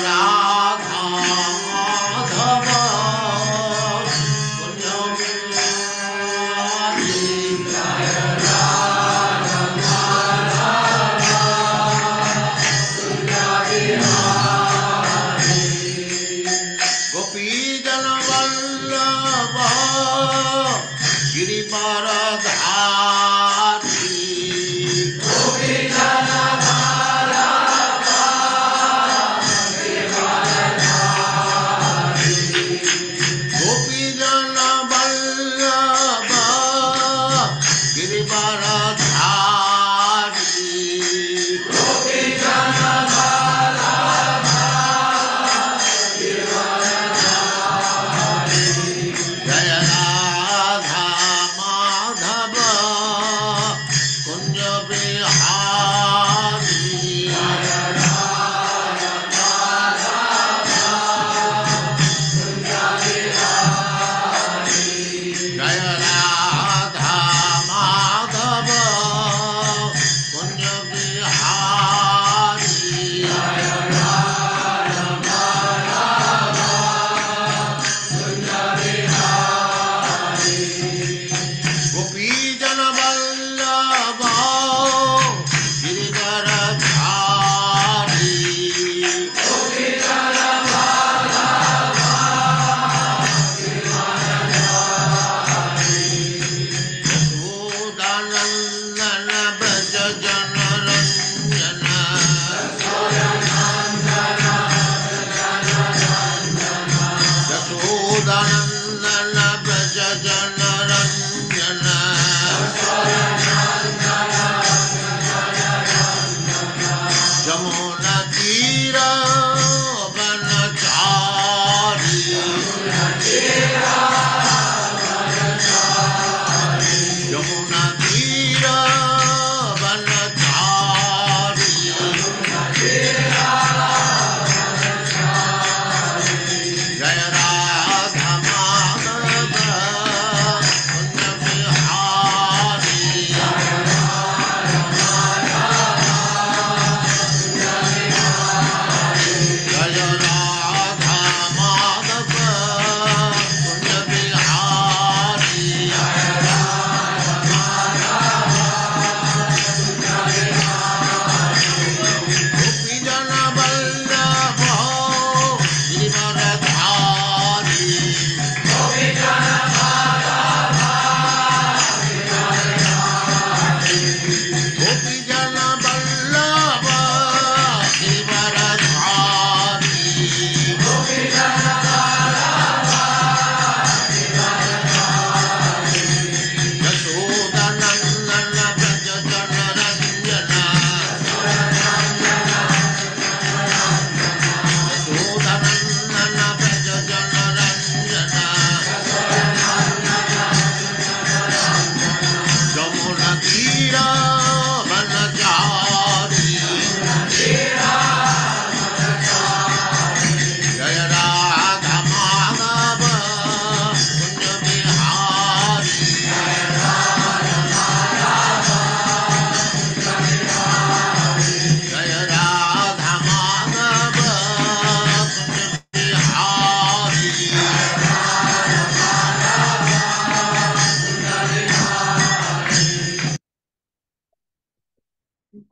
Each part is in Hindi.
राधा माधव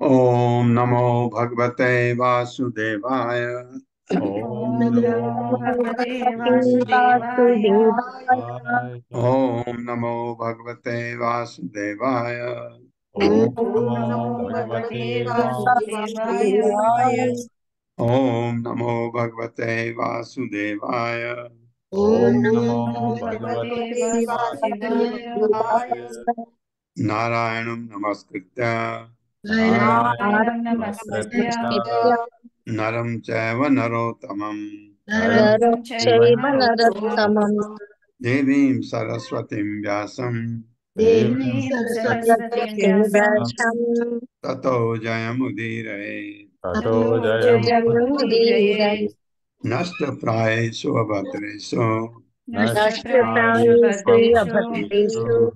ओम नमो भगवते वासुदेवाय। ओम नमो भगवते वासुदेवाय। ओम नमो भगवते वासुदेवाय। ओम नमो भगवते वासुदेवाय। ओम नमो भगवते वासुदेवाय। ओम नमो भगवते वासुदेवाय। नारायणं नमस्कृत्य नारायणं नमस्कृत्य नरं चैव नरोत्तमं नरं चैव नरोत्तमं देवीं सरस्वतीं व्यासं देवीं सरस्वतीं व्यासं ततो जयमुदीरये। ततो जयमुदीरये। नष्टप्रायेषु अभद्रेषु नष्टप्रायेषु अभद्रेषु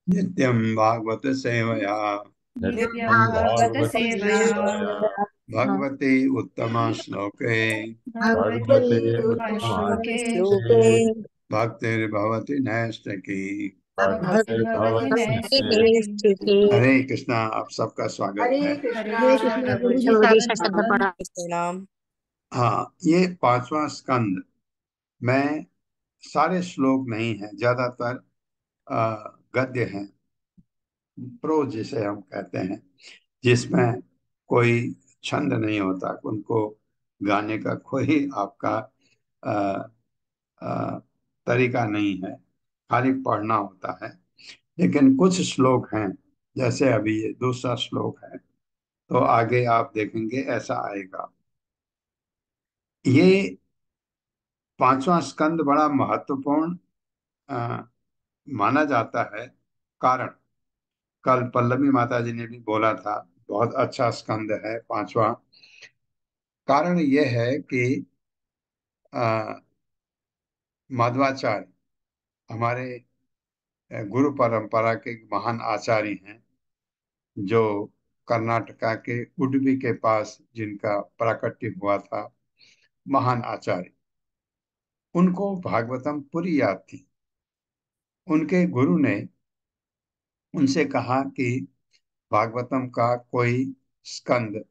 नित्यं भागवत सेवया नित्यं भागवत सेवया भगवते उत्तमा श्लोके भगवते भगवते उत्तमश्लोके उत्तमश्लोके भक्तिर्भवति नैष्ठिकी। भक्तिर्भवति भक्ति नैष्ठिकी। नैष्ठिकी। हरे कृष्णा, आप सबका स्वागत है। हरे हरे कृष्णा। कृष्ण, प्रभु गुरु जी जी सादर शब्द प्रणाम। पढ़ा। प्रणाम। हाँ, ये पांचवा स्कंद में सारे श्लोक नहीं है, ज्यादातर गद्य हैं, प्रो जिसे हम कहते हैं, जिसमें कोई छंद नहीं होता, उनको गाने का कोई आपका आ, आ, तरीका नहीं है, खाली पढ़ना होता है। लेकिन कुछ श्लोक हैं, जैसे अभी ये दूसरा श्लोक है, तो आगे आप देखेंगे ऐसा आएगा। ये पांचवा स्कंद बड़ा महत्वपूर्ण माना जाता है। कारण कल पल्लवी माता जी ने भी बोला था, बहुत अच्छा स्कंद है पांचवा। कारण यह है कि अ, माधवाचार्य हमारे गुरु परंपरा के महान आचार्य हैं, जो कर्नाटका के उडुपी के पास जिनका प्राकट्य हुआ था, महान आचार्य। उनको भागवतम पूरी याद थी। उनके गुरु ने उनसे कहा कि भागवतम का कोई स्कंद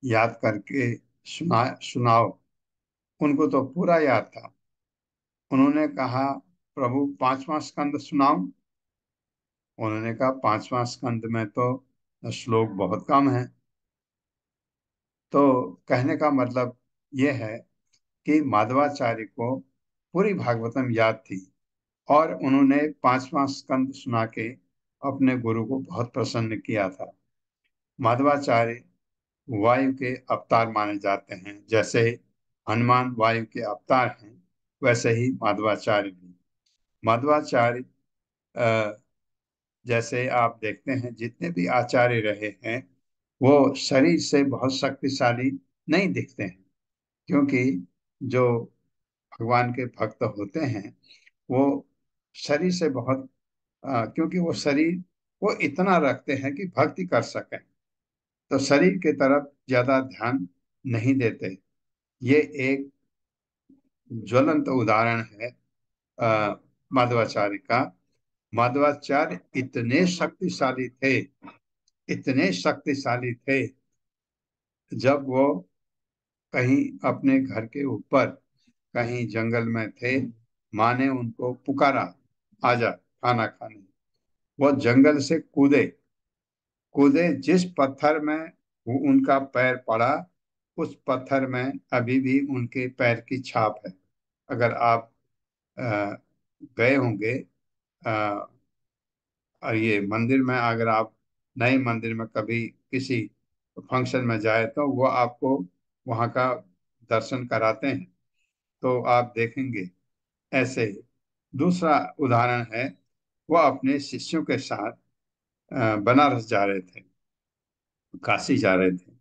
याद करके सुनाओ। उनको तो पूरा याद था। उन्होंने कहा, प्रभु पांचवा स्कंद सुनाओ। उन्होंने कहा, पांचवा स्कंद में तो श्लोक बहुत कम है। तो कहने का मतलब यह है कि माधवाचार्य को पूरी भागवतम याद थी, और उन्होंने पांचवा स्कंद सुना के अपने गुरु को बहुत प्रसन्न किया था। माधवाचार्य वायु के अवतार माने जाते हैं। जैसे हनुमान वायु के अवतार हैं, वैसे ही माधवाचार्य भी। माधवाचार्य जैसे आप देखते हैं, जितने भी आचार्य रहे हैं, वो शरीर से बहुत शक्तिशाली नहीं दिखते हैं, क्योंकि जो भगवान के भक्त होते हैं, वो शरीर से बहुत क्योंकि वो शरीर को इतना रखते हैं कि भक्ति कर सकें, तो शरीर के तरफ ज्यादा ध्यान नहीं देते। ये एक ज्वलंत उदाहरण है अ, माधवाचार्य का। माधवाचार्य इतने शक्तिशाली थे, जब वो कहीं अपने घर के ऊपर कहीं जंगल में थे, माँ ने उनको पुकारा, आजा खाना खाने। वो जंगल से कूदे कूदे, जिस पत्थर में उनका पैर पड़ा, उस पत्थर में अभी भी उनके पैर की छाप है। अगर आप अ, गए होंगे और ये मंदिर में, अगर आप नए मंदिर में कभी किसी फंक्शन में जाए, तो वो आपको वहाँ का दर्शन कराते हैं, तो आप देखेंगे ऐसे। दूसरा उदाहरण है, वो अपने शिष्यों के साथ बनारस जा रहे थे, काशी जा रहे थे,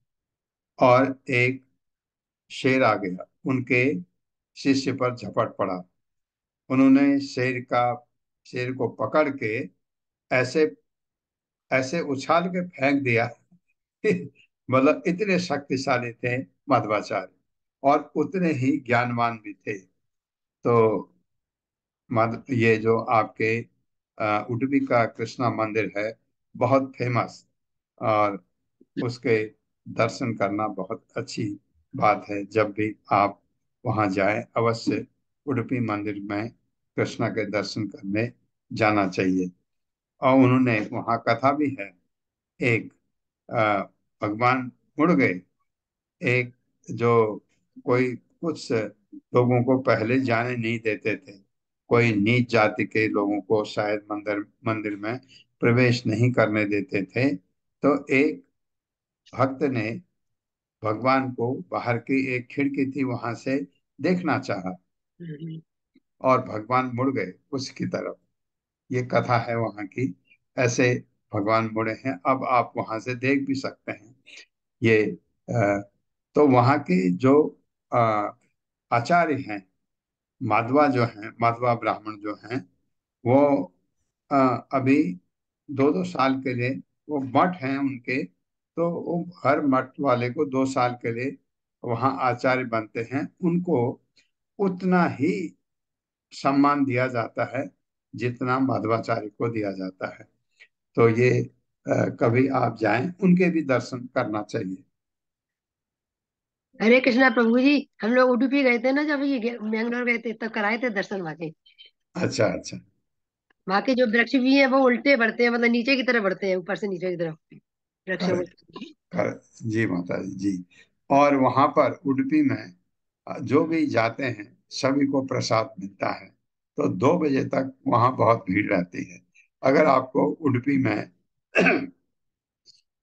और एक शेर आ गया, उनके शिष्य पर झपट पड़ा। उन्होंने शेर को पकड़ के ऐसे ऐसे उछाल के फेंक दिया मतलब इतने शक्तिशाली थे मध्वाचार्य, और उतने ही ज्ञानवान भी थे। तो ये जो आपके उडुपी का कृष्णा मंदिर है, बहुत फेमस, और उसके दर्शन करना बहुत अच्छी बात है। जब भी आप वहां जाएं, अवश्य उडुपी मंदिर में कृष्णा के दर्शन करने जाना चाहिए। और उन्होंने वहां कथा भी है एक, अ, भगवान मुड़ गए। एक जो कोई कुछ लोगों को पहले जाने नहीं देते थे, कोई नीच जाति के लोगों को शायद मंदिर मंदिर में प्रवेश नहीं करने देते थे, तो एक भक्त ने भगवान को बाहर की एक खिड़की थी, वहां से देखना चाहा, और भगवान मुड़ गए उसकी तरफ। ये कथा है वहां की। ऐसे भगवान मुड़े हैं, अब आप वहां से देख भी सकते हैं ये। अ, तो वहाँ के जो अ, आचार्य हैं, माधवा जो हैं, माधवा ब्राह्मण जो हैं, वो अभी 2-2 साल के लिए वो मठ हैं उनके, तो वो हर मठ वाले को 2 साल के लिए वहाँ आचार्य बनते हैं, उनको उतना ही सम्मान दिया जाता है जितना मध्वाचार्य को दिया जाता है। तो ये कभी आप जाएं, उनके भी दर्शन करना चाहिए। हरे कृष्णा प्रभु जी। हम लोग उडुपी गए थे ना, जब ये बैंगलोर गए थे तब कराए थे दर्शन वहाँ के। अच्छा अच्छा। वहाँ के जो वृक्ष भी हैं वो उल्टे बढ़ते हैं, मतलब नीचे की तरफ बढ़ते हैं, ऊपर से नीचे की तरफ वृक्षों कर, को। कर, जी माता जी जी। और वहां पर उडुपी में जो भी जाते हैं सभी को प्रसाद मिलता है। तो 2 बजे तक वहां बहुत भीड़ रहती है। अगर आपको उडुपी में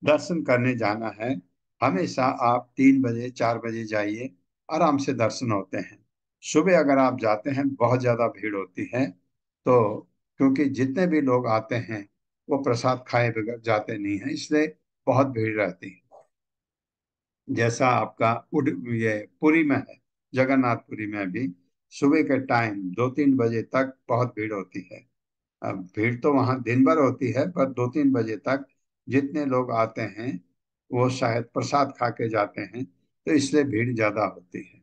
दर्शन करने जाना है, हमेशा आप 3 बजे 4 बजे जाइए, आराम से दर्शन होते हैं। सुबह अगर आप जाते हैं बहुत ज्यादा भीड़ होती है, तो क्योंकि जितने भी लोग आते हैं वो प्रसाद खाए बगैर जाते नहीं हैं, इसलिए बहुत भीड़ रहती है। जैसा आपका ये पुरी में है, जगन्नाथपुरी में भी सुबह के टाइम 2-3 बजे तक बहुत भीड़ होती है। अब भीड़ तो वहां दिन भर होती है, पर 2-3 बजे तक जितने लोग आते हैं वो शायद प्रसाद खा के जाते हैं, तो इसलिए भीड़ ज्यादा होती है।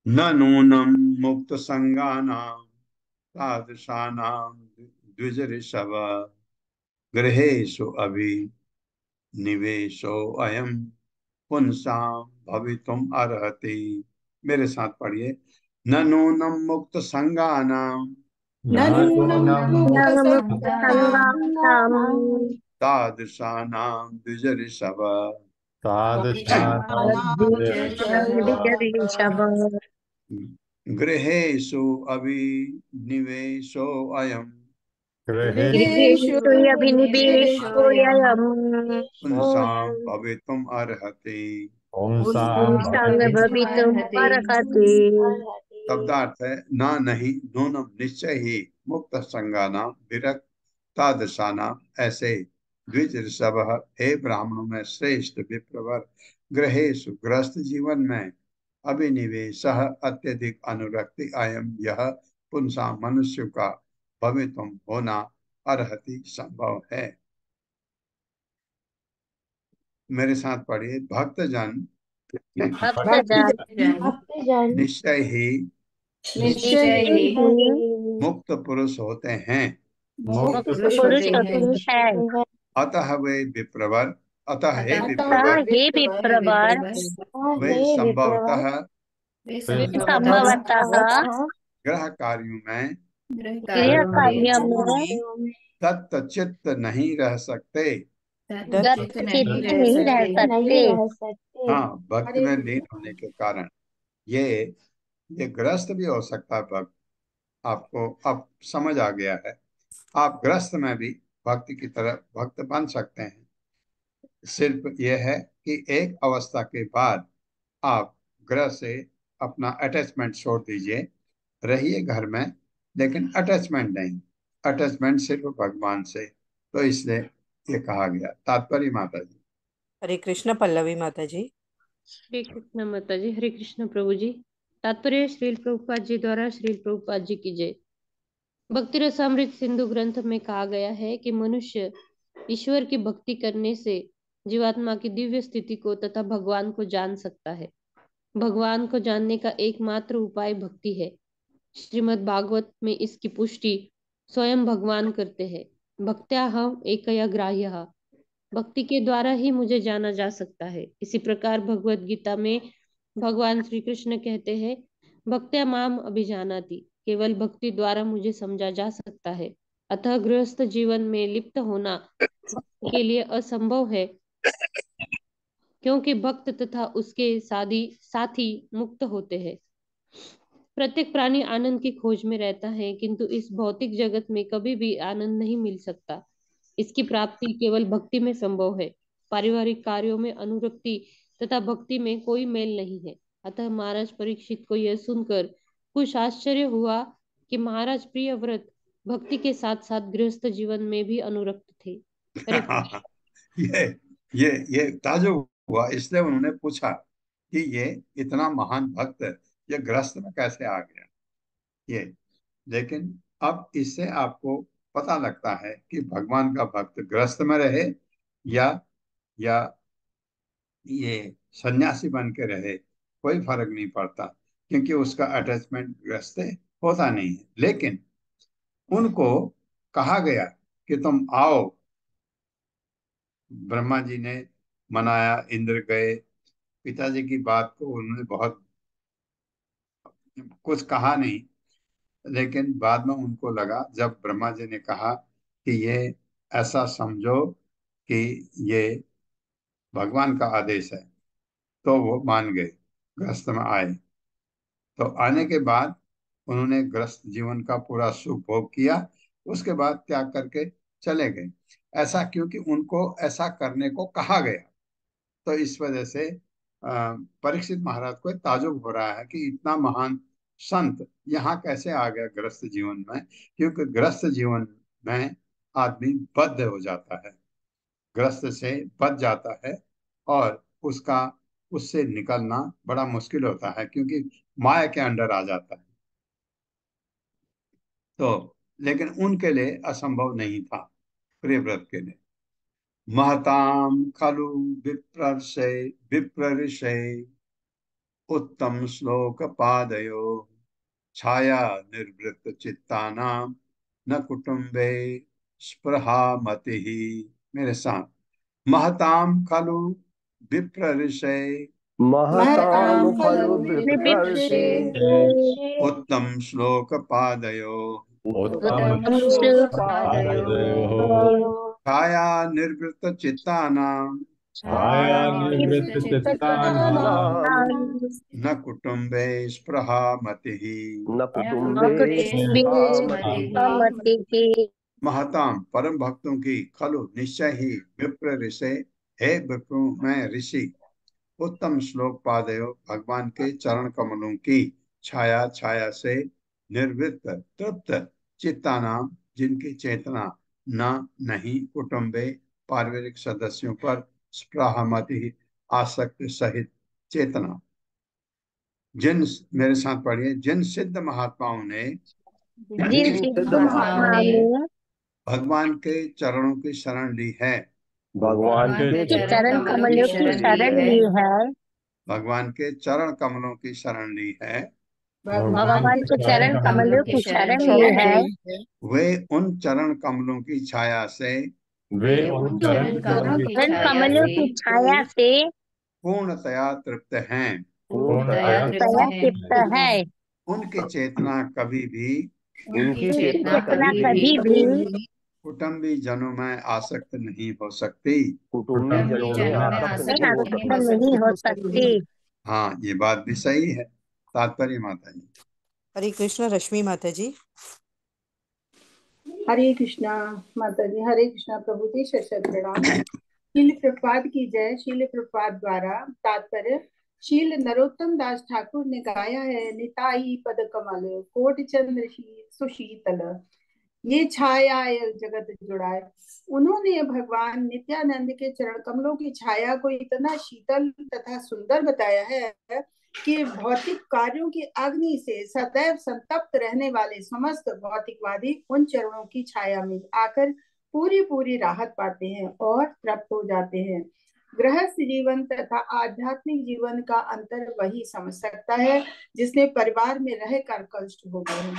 न नूनम मुक्त संगानाम तादृशानाम द्विज गृहेषु अभि निवेशो अयम पुंसाम भवितुम अर्हति। मेरे साथ पढ़िए। न नूनम मुक्त संगानाम नूनं मुक्तसङ्गानां तादृशानां द्विजऋषभ तादृशानां गृहेषु अभिनिवेशो अयम् गृहेषु गृहेषु निवेशो निवेशोऽयम् पुंसां भवितुम् अर्हति। पुंसां पुंसां भवितुम् अर्हति। शब्दार्थ है ना, नहीं, नूनम निश्चय ही, मुक्त संगानाम विरक्त तादृशानाम ऐसे, द्विज ऋषभ हे ब्राह्मणों में श्रेष्ठ विप्रवर, गृहेषु गृहस्थ जीवन में, अभिनिवेश अत्यधिक अनुरक्ति, अयम यह, पुंसा मनुष्य का, भवितुम होना, अर्हति संभव है। मेरे साथ पढ़िए। भक्तजन भक्तजन निश्चय ही निश्चय ही मुक्त पुरुष होते हैं। मुक्त मुक्त पुरुष होते हैं। अतः वे विप्रवर, अतः हे अतः विप्रवर, हे विप्रवर वे संभवतः वे संभवतः संभवतः ग्रह कार्यों में गृह कार्य में तत्चित्त नहीं रह सकते। गतचित नहीं रह सकते। हाँ, भक्ति में लीन होने के कारण ये ये ग्रस्त भी हो सकता है भक्त। आपको अब समझ आ गया है। आप ग्रस्त में भी भक्ति की तरह भक्त बन सकते हैं। सिर्फ यह है कि एक अवस्था के बाद आप ग्रह से अपना अटैचमेंट छोड़ दीजिए। रहिए घर में, लेकिन अटैचमेंट नहीं, अटैचमेंट सिर्फ भगवान से। तो इसलिए ये कहा गया। तात्पर्य माता जी। हरे कृष्ण। पल्लवी माता जी। हरे कृष्ण माता जी। हरे कृष्ण प्रभु जी। तात्पर्य श्रील प्रभुपाद जी द्वारा। श्रील प्रभुपाद जी की जय। भक्ति रसामृत सिंधु ग्रंथ में कहा गया है कि मनुष्य ईश्वर की भक्ति करने से जीवात्मा की दिव्य स्थिति को तथा भगवान को जान सकता है। भगवान को जानने का एकमात्र उपाय भक्ति है। श्रीमद् भागवत में इसकी पुष्टि स्वयं भगवान करते हैं। भक्त्याहम एकया ग्राह्यः। भक्ति के द्वारा ही मुझे जाना जा सकता है। इसी प्रकार भगवत गीता में भगवान श्री कृष्ण कहते हैं, भक्त्या माम अभिजानाति। केवल भक्ति द्वारा मुझे समझा जा सकता है। अतः गृहस्थ जीवन में लिप्त होना भक्त के लिए असंभव है, क्योंकि भक्त तथा उसके साथी मुक्त होते हैं। प्रत्येक प्राणी आनंद की खोज में रहता है, किंतु इस भौतिक जगत में कभी भी आनंद नहीं मिल सकता। इसकी प्राप्ति केवल भक्ति में संभव है। पारिवारिक कार्यों में अनुरक्ति तथा भक्ति में कोई मेल नहीं है। अतः महाराज परीक्षित को यह सुनकर कुछ आश्चर्य हुआ कि महाराज प्रियव्रत भक्ति के साथ साथ गृहस्थ जीवन में भी अनुरक्त थे। हरे कृष्ण। ये ये ताजुब हुआ, इसलिए उन्होंने पूछा कि ये इतना महान भक्त ये ग्रस्त में कैसे आ गया। ये लेकिन अब इससे आपको पता लगता है कि भगवान का भक्त गृहस्थ में रहे या या ये सन्यासी बन के रहे, कोई फर्क नहीं पड़ता, क्योंकि उसका अटैचमेंट गृहस्थ से होता नहीं है। लेकिन उनको कहा गया कि तुम आओ, ब्रह्मा जी ने मनाया, इंद्र गए, पिताजी की बात को उन्होंने बहुत कुछ कहा नहीं, लेकिन बाद में उनको लगा, जब ब्रह्मा जी ने कहा कि ये ऐसा समझो कि ये भगवान का आदेश है, तो वो मान गए, गृहस्थ में आए। तो आने के बाद उन्होंने गृहस्थ जीवन का पूरा सुख भोग किया, उसके बाद त्याग करके चले गए। ऐसा क्योंकि उनको ऐसा करने को कहा गया। तो इस वजह से परीक्षित महाराज को ताजुब हो रहा है कि इतना महान संत यहाँ कैसे आ गया गृहस्थ जीवन में, क्योंकि गृहस्थ जीवन में आदमी बद्ध हो जाता है, ग्रस्त से बच जाता है, और उसका उससे निकलना बड़ा मुश्किल होता है, क्योंकि माया के अंडर आ जाता है। तो लेकिन उनके लिए असंभव नहीं था, प्रियव्रत के लिए। महताम खलु विप्रऋषे उत्तम श्लोक पादयो छाया निर्वृत्त चित्तानां न कुटुंबे स्पृहा मति। मेरे साथ, महताम खलु विप्रऋषे महतां महतां खलु खलु विप्रऋषि विप्रऋषि उत्तम श्लोक पादयो उत्तम उत्तमं श्लोकपादयोः श्लोकपादयो छाया निर्वृत्त चित्तानां छाया छायानिवृत्तचित्तानां निवृत्तचित्तानां न कुटुंबे स्पृहा मति। न न कुटुम्बे कुटुम्बे स्पृहा मतिः। मतिः। महताम परम भक्तों की खलु निश्चय ही विप्र ऋषि, हे विप्र मैं ऋषि, उत्तम श्लोक पादयो भगवान के चरण कमलों की छाया छाया से निर्वृत्त तृप्त चित्तानाम जिनकी चेतना न नहीं कुटुंबे पारिवारिक सदस्यों पर स्पृहामति आसक्ति सहित चेतना, जिन, मेरे साथ पढ़िए, जिन सिद्ध महात्माओं ने जिन जिन सिद्ध सिद्ध महात्माओं महात्माओं ने ने भगवान के चरणों की शरण ली है, भगवान के के चरण चरण कमलों की कमलों की शरण ली शरण है, ली है, भगवान के चरण कमलों की शरण ली है, भगवान भगवान के के चरण चरण कमलों कमलों की की शरण शरण ली ली है। है। वे उन चरण कमलों की छाया से वे उन चरण कमलों की चरण छाया कमलों से की छाया से पूर्णतया तृप्त हैं। पूर्णतया पूर्णतया तृप्त है। उनकी चेतना कभी भी उनकी उनकी चेतना चेतना कभी कभी भी भी कुटुंबी जनों में आसक्त नहीं हो सकती। कुटुंबी जनों में आसक्त में नहीं हो आसक्त सकती। नहीं हो सकती। हाँ, ये बात भी सही है। तात्पर्य माता जी। हरे कृष्ण रश्मि माता जी। हरे कृष्णा माता जी। हरे कृष्णा प्रभु जी। शत प्रणाम। शील प्रपाद की जय। शील प्रपाद द्वारा तात्पर्य, शील नरोत्तम दास ठाकुर ने गाया है। निताई पद कमल कोट चंद्र सुशीतल, ये छाया जगत जुड़ाए। उन्होंने भगवान नित्यानंद के चरण कमलों की छाया को इतना शीतल तथा सुंदर बताया है कि भौतिक कार्यों की अग्नि से सदैव संतप्त रहने वाले समस्त भौतिकवादी उन चरणों की छाया में आकर पूरी पूरी राहत पाते हैं और तृप्त हो जाते हैं। गृहस्थ जीवन तथा आध्यात्मिक जीवन का अंतर वही समझ सकता है जिसने परिवार में रहकर कष्ट भोगे हैं।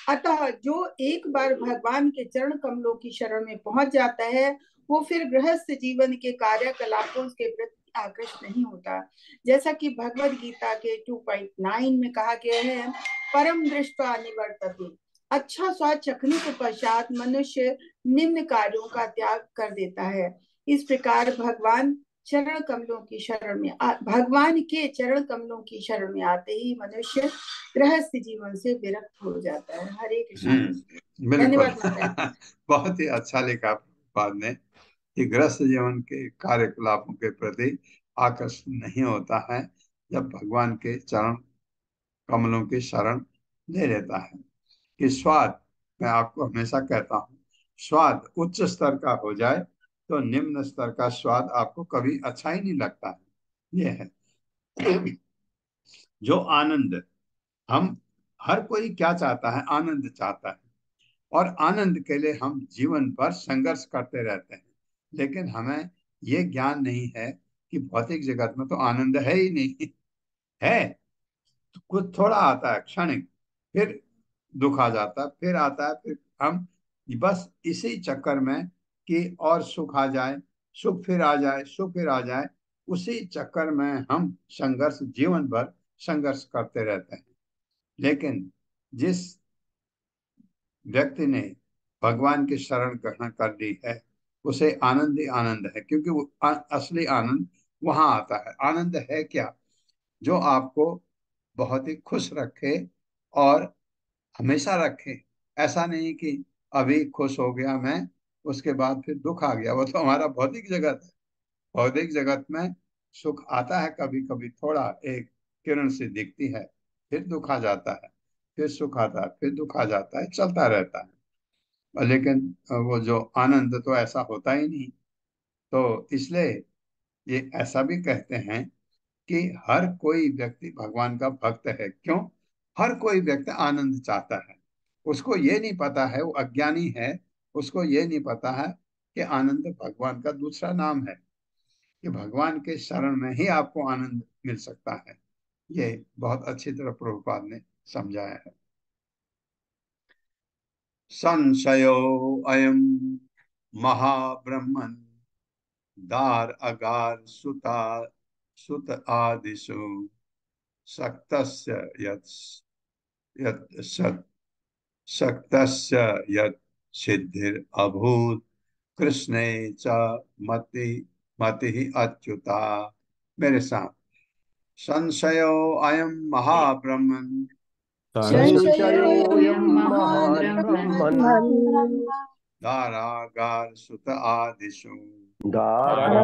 अतः जो एक बार भगवान के चरण कमलों की शरण में पहुंच जाता है, वो फिर गृहस्थ जीवन के कार्यकलापों के प्रति आकृष्ट नहीं होता। जैसा कि भगवद गीता के 2.9 में कहा गया है, परम दृष्टा निवर्तते। अच्छा स्वाद चखने के पश्चात मनुष्य निम्न कार्यों का त्याग कर देता है। इस प्रकार भगवान के चरण कमलों की शरण में आते ही मनुष्य गृहस्थ जीवन से विरक्त हो जाता है। हरे कृष्ण। बिल्कुल। धन्यवाद माता जी। बहुत ही अच्छा लिखा बाद ने कि गृहस्थ जीवन के कार्यकलापों के प्रति आकर्षण नहीं होता है जब भगवान के चरण कमलों की शरण ले लेता है। कि स्वाद, मैं आपको हमेशा कहता हूँ, स्वाद उच्च स्तर का हो जाए तो निम्न स्तर का स्वाद आपको कभी अच्छा ही नहीं लगता है। ये है जो आनंद, हम हर कोई क्या चाहता है? आनंद चाहता है। और आनंद के लिए हम जीवन भर संघर्ष करते रहते हैं। लेकिन हमें ये ज्ञान नहीं है कि भौतिक जगत में तो आनंद है ही नहीं। है तो कुछ थोड़ा आता है क्षणिक, फिर दुख आ जाता है, फिर आता है, फिर हम बस इसी चक्कर में कि और सुख आ जाए, सुख फिर आ जाए, सुख फिर आ जाए, उसी चक्कर में हम संघर्ष जीवन भर संघर्ष करते रहते हैं। लेकिन जिस व्यक्ति ने भगवान की शरण ग्रहण कर ली है उसे आनंद ही आनंद है, क्योंकि वो असली आनंद वहां आता है। आनंद है क्या? जो आपको बहुत ही खुश रखे और हमेशा रखे। ऐसा नहीं कि अभी खुश हो गया मैं, उसके बाद फिर दुख आ गया। वो तो हमारा भौतिक जगत है। भौतिक जगत में सुख आता है कभी कभी, थोड़ा एक किरण सी दिखती है, फिर दुख आ जाता है, फिर सुख आता है, फिर दुख आ जाता है, चलता रहता है। लेकिन वो जो आनंद तो ऐसा होता ही नहीं। तो इसलिए ये ऐसा भी कहते हैं कि हर कोई व्यक्ति भगवान का भक्त है। क्यों? हर कोई व्यक्ति आनंद चाहता है। उसको ये नहीं पता है, वो अज्ञानी है, उसको ये नहीं पता है कि आनंद भगवान का दूसरा नाम है, कि भगवान के शरण में ही आपको आनंद मिल सकता है। ये बहुत अच्छी तरह प्रभुपाद ने समझाया है। संशयो अयम महाब्रह्मन दार अगार सुता सुत आदिषु शक्तस्य यत् यत् सत् शक्तस्य यत् सिद्धिर अभूत कृष्णे च मति मति अच्युता। मेरे साथ, संशयो अयम महाब्रह्मन संशयोऽयं महान महाब्रह्मन् ब्रह्मन् दारागार सुत आदिषु दारागारसुतादिषु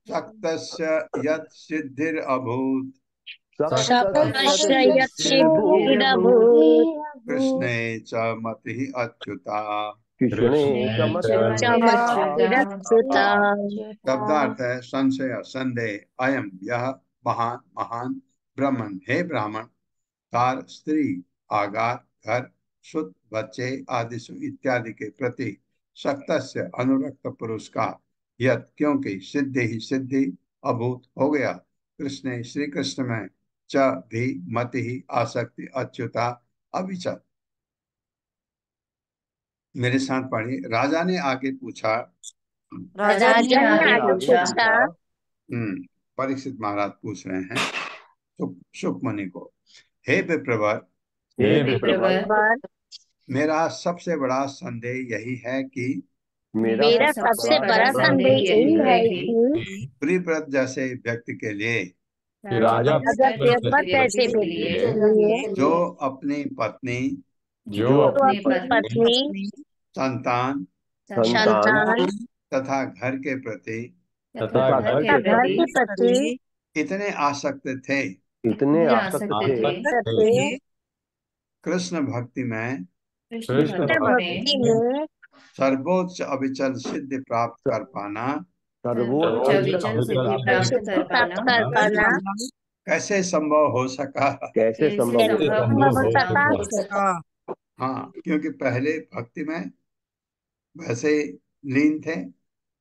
शक्तस्य यत् सिद्धिर अभूत शक्तस्य शक्तयच्छिद्धिरभूत् कृष्णे च मति अच्युता। कृष्णे च चमत्कृतच्युता। शब्दार्थ है संशय, संदेह, अयम यह, महान महान, ब्राह्मण हे ब्राह्मण, तार स्त्री, आगार घर, शुद्ध बच्चे आदिशु इत्यादि के प्रति, शक्तस्य अनुरक्त पुरुष का, यत क्योंकि सिद्धि ही सिद्धि, अभूत हो गया, कृष्ण श्री कृष्ण में, च भी मति ही आसक्ति, अच्युता अविचल। मेरे साथ पढ़िए। राजा ने आगे पूछा, राजा ने आगे पूछा, परीक्षित महाराज पूछ रहे हैं सुखमणि को, हे विप्रवर, हे विप्रवर, मेरा सबसे बड़ा संदेह यही है कि मेरा सबसे बड़ा संदेह यही है कि प्रिव्रत जैसे व्यक्ति के लिए, राजा अगर देवव्रत जैसे व्यक्ति के लिए जो अपनी पत्नी, जो अपनी पत्नी, संतान संतान तथा घर के प्रति तथा घर तथा घर के प्रति इतने आसक्त थे, इतने आसक्त थे, कृष्ण भक्ति में कृष्ण भक्ति में सर्वोच्च अविचल सिद्धि प्राप्त कर पाना सिद्धि प्राप्त कर पाना कैसे संभव हो सका? कैसे संभव संभव हो सका। हाँ, क्योंकि पहले भक्ति में वैसे लीन थे।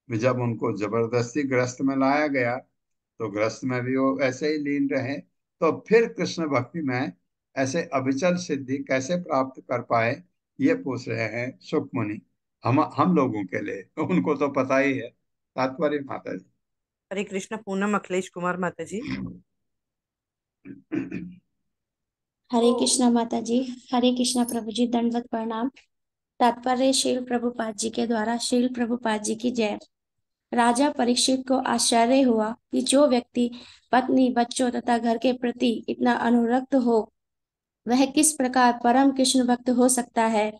जब उनको जबरदस्ती ग्रस्त में लाया गया तो ग्रस्त में भी वो ऐसे ही लीन रहे। तो फिर कृष्ण भक्ति में ऐसे अविचल सिद्धि कैसे प्राप्त कर पाए, ये पूछ रहे हैं सुखमुनि हम लोगों के लिए। उनको तो पता ही है। तात्पर्य माता जी। हरे कृष्ण। पूनम अखिलेश कुमार माता जी। हरे कृष्णा माता जी। हरे कृष्णा प्रभु जी, दंडवत प्रणाम। तात्पर्य शील प्रभुपाद जी के द्वारा। शील प्रभुपाद जी की जय। राजा परीक्षित को आश्चर्य हुआ कि जो व्यक्ति पत्नी, बच्चों तथा घर के प्रति इतना अनुरक्त हो वह किस प्रकार परम कृष्ण भक्त हो सकता है।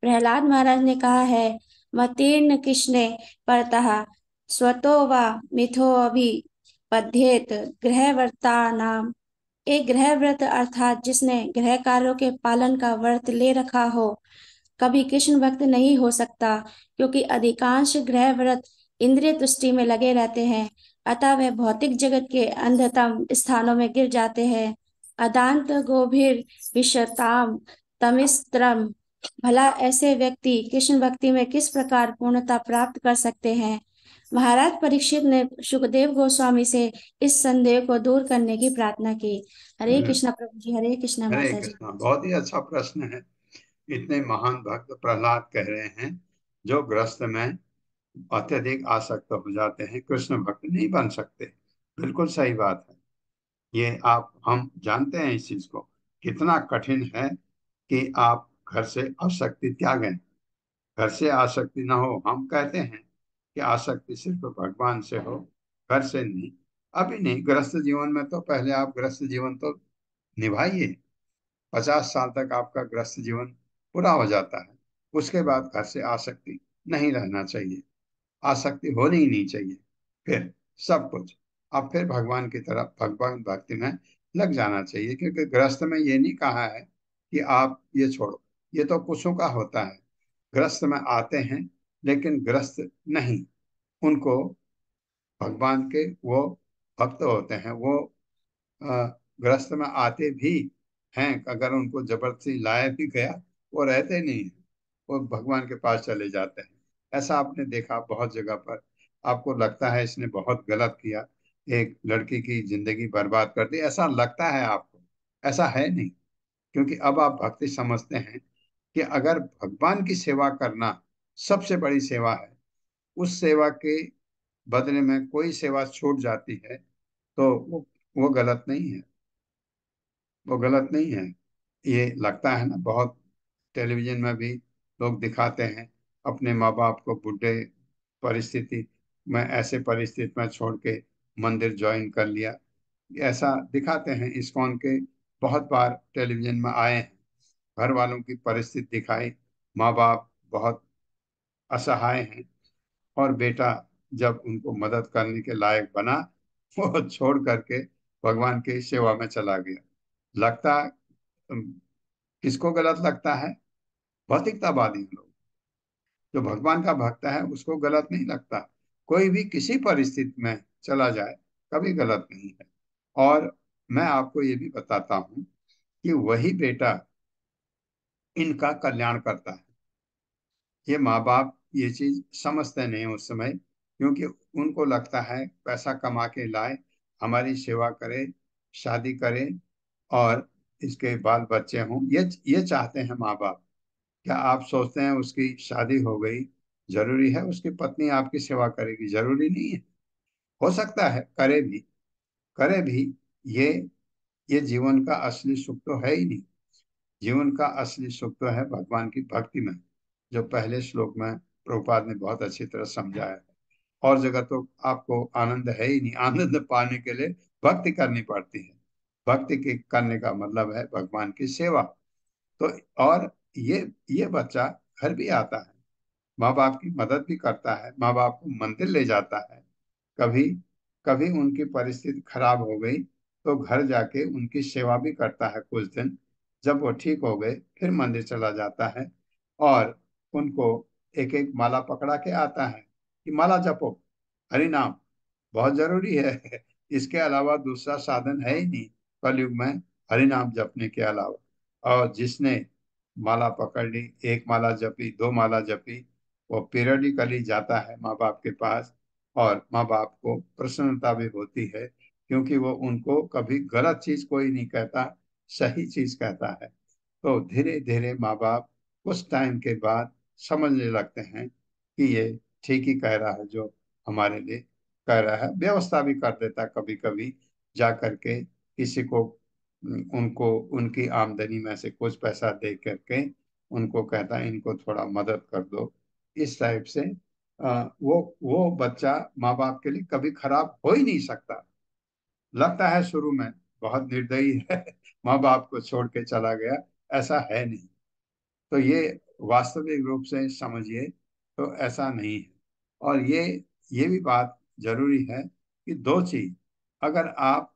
प्रहलाद महाराज ने कहा है, मतीर्ण कृष्णे परतः स्वतो वा मिथो अभि पद्येत गृहव्रता नाम। एक गृहव्रत अर्थात जिसने गृह कार्यों के पालन का व्रत ले रखा हो कभी कृष्ण भक्त नहीं हो सकता, क्योंकि अधिकांश गृहव्रत इंद्रिय तुष्टि में लगे रहते हैं, अतः वे भौतिक जगत के अंधतम स्थानों में गिर जाते हैं। अदांत गोभिर विशताम तमिस्त्रम। भला ऐसे व्यक्ति कृष्ण भक्ति में किस प्रकार पूर्णता प्राप्त कर सकते हैं? महाराज परीक्षित ने सुखदेव गोस्वामी से इस संदेह को दूर करने की प्रार्थना की। हरे कृष्णा प्रभु जी, हरे कृष्णा हरे माता जी। कृष्णा। बहुत ही अच्छा प्रश्न है। इतने महान भक्त प्रहलाद कह रहे हैं जो ग्रस्त में अत्यधिक आसक्त हो जाते हैं, कृष्ण भक्त नहीं बन सकते। बिल्कुल सही बात है। ये आप हम जानते हैं इस चीज को, कितना कठिन है कि आप घर से आसक्ति त्यागें, घर से आसक्ति ना हो। हम कहते हैं कि आसक्ति सिर्फ भगवान से हो, घर से नहीं। अभी नहीं, गृहस्थ जीवन में तो पहले आप गृहस्थ जीवन तो निभाइए। 50 साल तक आपका गृहस्थ जीवन पूरा हो जाता है, उसके बाद घर से आसक्ति नहीं रहना चाहिए, आसक्ति होनी ही नहीं चाहिए। फिर सब कुछ अब फिर भगवान की तरफ, भगवान भक्ति में लग जाना चाहिए। क्योंकि गृहस्थ में ये नहीं कहा है कि आप ये छोड़ो, ये तो कुछों का होता है। गृहस्थ में आते हैं लेकिन गृहस्थ नहीं, उनको भगवान के वो भक्त होते हैं, वो गृहस्थ में आते भी हैं। अगर उनको जबरदस्ती लाया भी गया, वो रहते नहीं हैं, वो भगवान के पास चले जाते हैं। ऐसा आपने देखा बहुत जगह पर। आपको लगता है इसने बहुत गलत किया, एक लड़की की जिंदगी बर्बाद कर दी, ऐसा लगता है आपको, ऐसा है नहीं। क्योंकि अब आप भक्ति समझते हैं कि अगर भगवान की सेवा करना सबसे बड़ी सेवा है, उस सेवा के बदले में कोई सेवा छूट जाती है तो वो गलत नहीं है, वो गलत नहीं है। ये लगता है ना, बहुत टेलीविजन में भी लोग दिखाते हैं अपने माँ बाप को बुढ़े परिस्थिति में, ऐसे परिस्थिति में छोड़ के मंदिर ज्वाइन कर लिया, ऐसा दिखाते हैं। इस्कॉन के बहुत बार टेलीविजन में आए हैं, घर वालों की परिस्थिति दिखाई, माँ बाप बहुत असहाय हैं, और बेटा जब उनको मदद करने के लायक बना, वो छोड़ करके भगवान की सेवा में चला गया। लगता किसको गलत लगता है? भौतिकतावादी लोग। जो भगवान का भक्त है उसको गलत नहीं लगता। कोई भी किसी परिस्थिति में चला जाए कभी गलत नहीं है। और मैं आपको ये भी बताता हूँ कि वही बेटा इनका कल्याण करता है। ये माँ बाप ये चीज समझते नहीं उस समय, क्योंकि उनको लगता है पैसा कमा के लाए, हमारी सेवा करे, शादी करे और इसके बाल बच्चे हों, ये चाहते हैं माँ बाप। क्या आप सोचते हैं उसकी शादी हो गई, जरूरी है उसकी पत्नी आपकी सेवा करेगी? जरूरी नहीं है। हो सकता है करे भी, करे भी। ये ये जीवन का असली सुख तो है ही नहीं। जीवन का असली सुख तो है भगवान की भक्ति में, जो पहले श्लोक में प्रभुपाद ने बहुत अच्छी तरह समझाया है। और जगह तो आपको आनंद है ही नहीं। आनंद पाने के लिए भक्ति करनी पड़ती है। भक्ति के करने का मतलब है भगवान की सेवा। तो और ये बच्चा घर भी आता है, माँ बाप की मदद भी करता है, माँ बाप को मंदिर ले जाता है। कभी कभी उनकी परिस्थिति खराब हो गई तो घर जाके उनकी सेवा भी करता है कुछ दिन। जब वो ठीक हो गए फिर मंदिर चला जाता है और उनको एक एक माला पकड़ा के आता है कि माला जपो, हरि नाम बहुत जरूरी है। इसके अलावा दूसरा साधन है ही नहीं कलयुग में, हरि नाम जपने के अलावा। और जिसने माला पकड़ ली, एक माला जपी, दो माला जपी, वो पीरियडिकली जाता है माँ बाप के पास, और माँ बाप को प्रसन्नता भी होती है, क्योंकि वो उनको कभी गलत चीज कोई नहीं कहता, सही चीज कहता है। तो धीरे धीरे माँ बाप कुछ टाइम के बाद समझने लगते हैं कि ये ठीक ही कह रहा है, जो हमारे लिए कह रहा है। व्यवस्था भी कर देता है कभी कभी, जा करके किसी को, उनको उनकी आमदनी में से कुछ पैसा दे करके उनको कहता है इनको थोड़ा मदद कर दो। इस टाइप से वो बच्चा माँ बाप के लिए कभी खराब हो ही नहीं सकता। लगता है शुरू में बहुत निर्दयी है, माँ बाप को छोड़ के चला गया, ऐसा है नहीं। तो ये वास्तविक रूप से समझिए तो ऐसा नहीं है। और ये भी बात जरूरी है कि दो चीज, अगर आप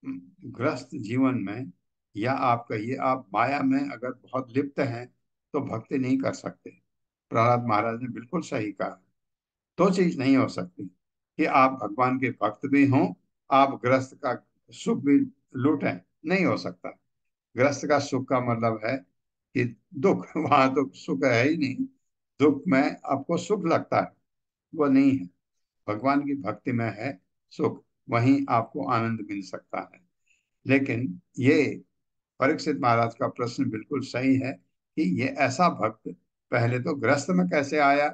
ग्रस्त जीवन में, या आप कहिए आप माया में अगर बहुत लिप्त हैं, तो भक्ति नहीं कर सकते। प्रहलाद महाराज ने बिल्कुल सही कहा। दो चीज नहीं हो सकती कि आप भगवान के भक्त भी हों, आप गृहस्थ का सुख भी लूटें, नहीं हो सकता। गृहस्थ का सुख का मतलब है कि दुख, वहां तो सुख है ही नहीं। दुख में आपको सुख लगता है, वो नहीं है। भगवान की भक्ति में है सुख, वहीं आपको आनंद मिल सकता है। लेकिन ये परीक्षित महाराज का प्रश्न बिल्कुल सही है कि ये ऐसा भक्त पहले तो गृहस्थ में कैसे आया,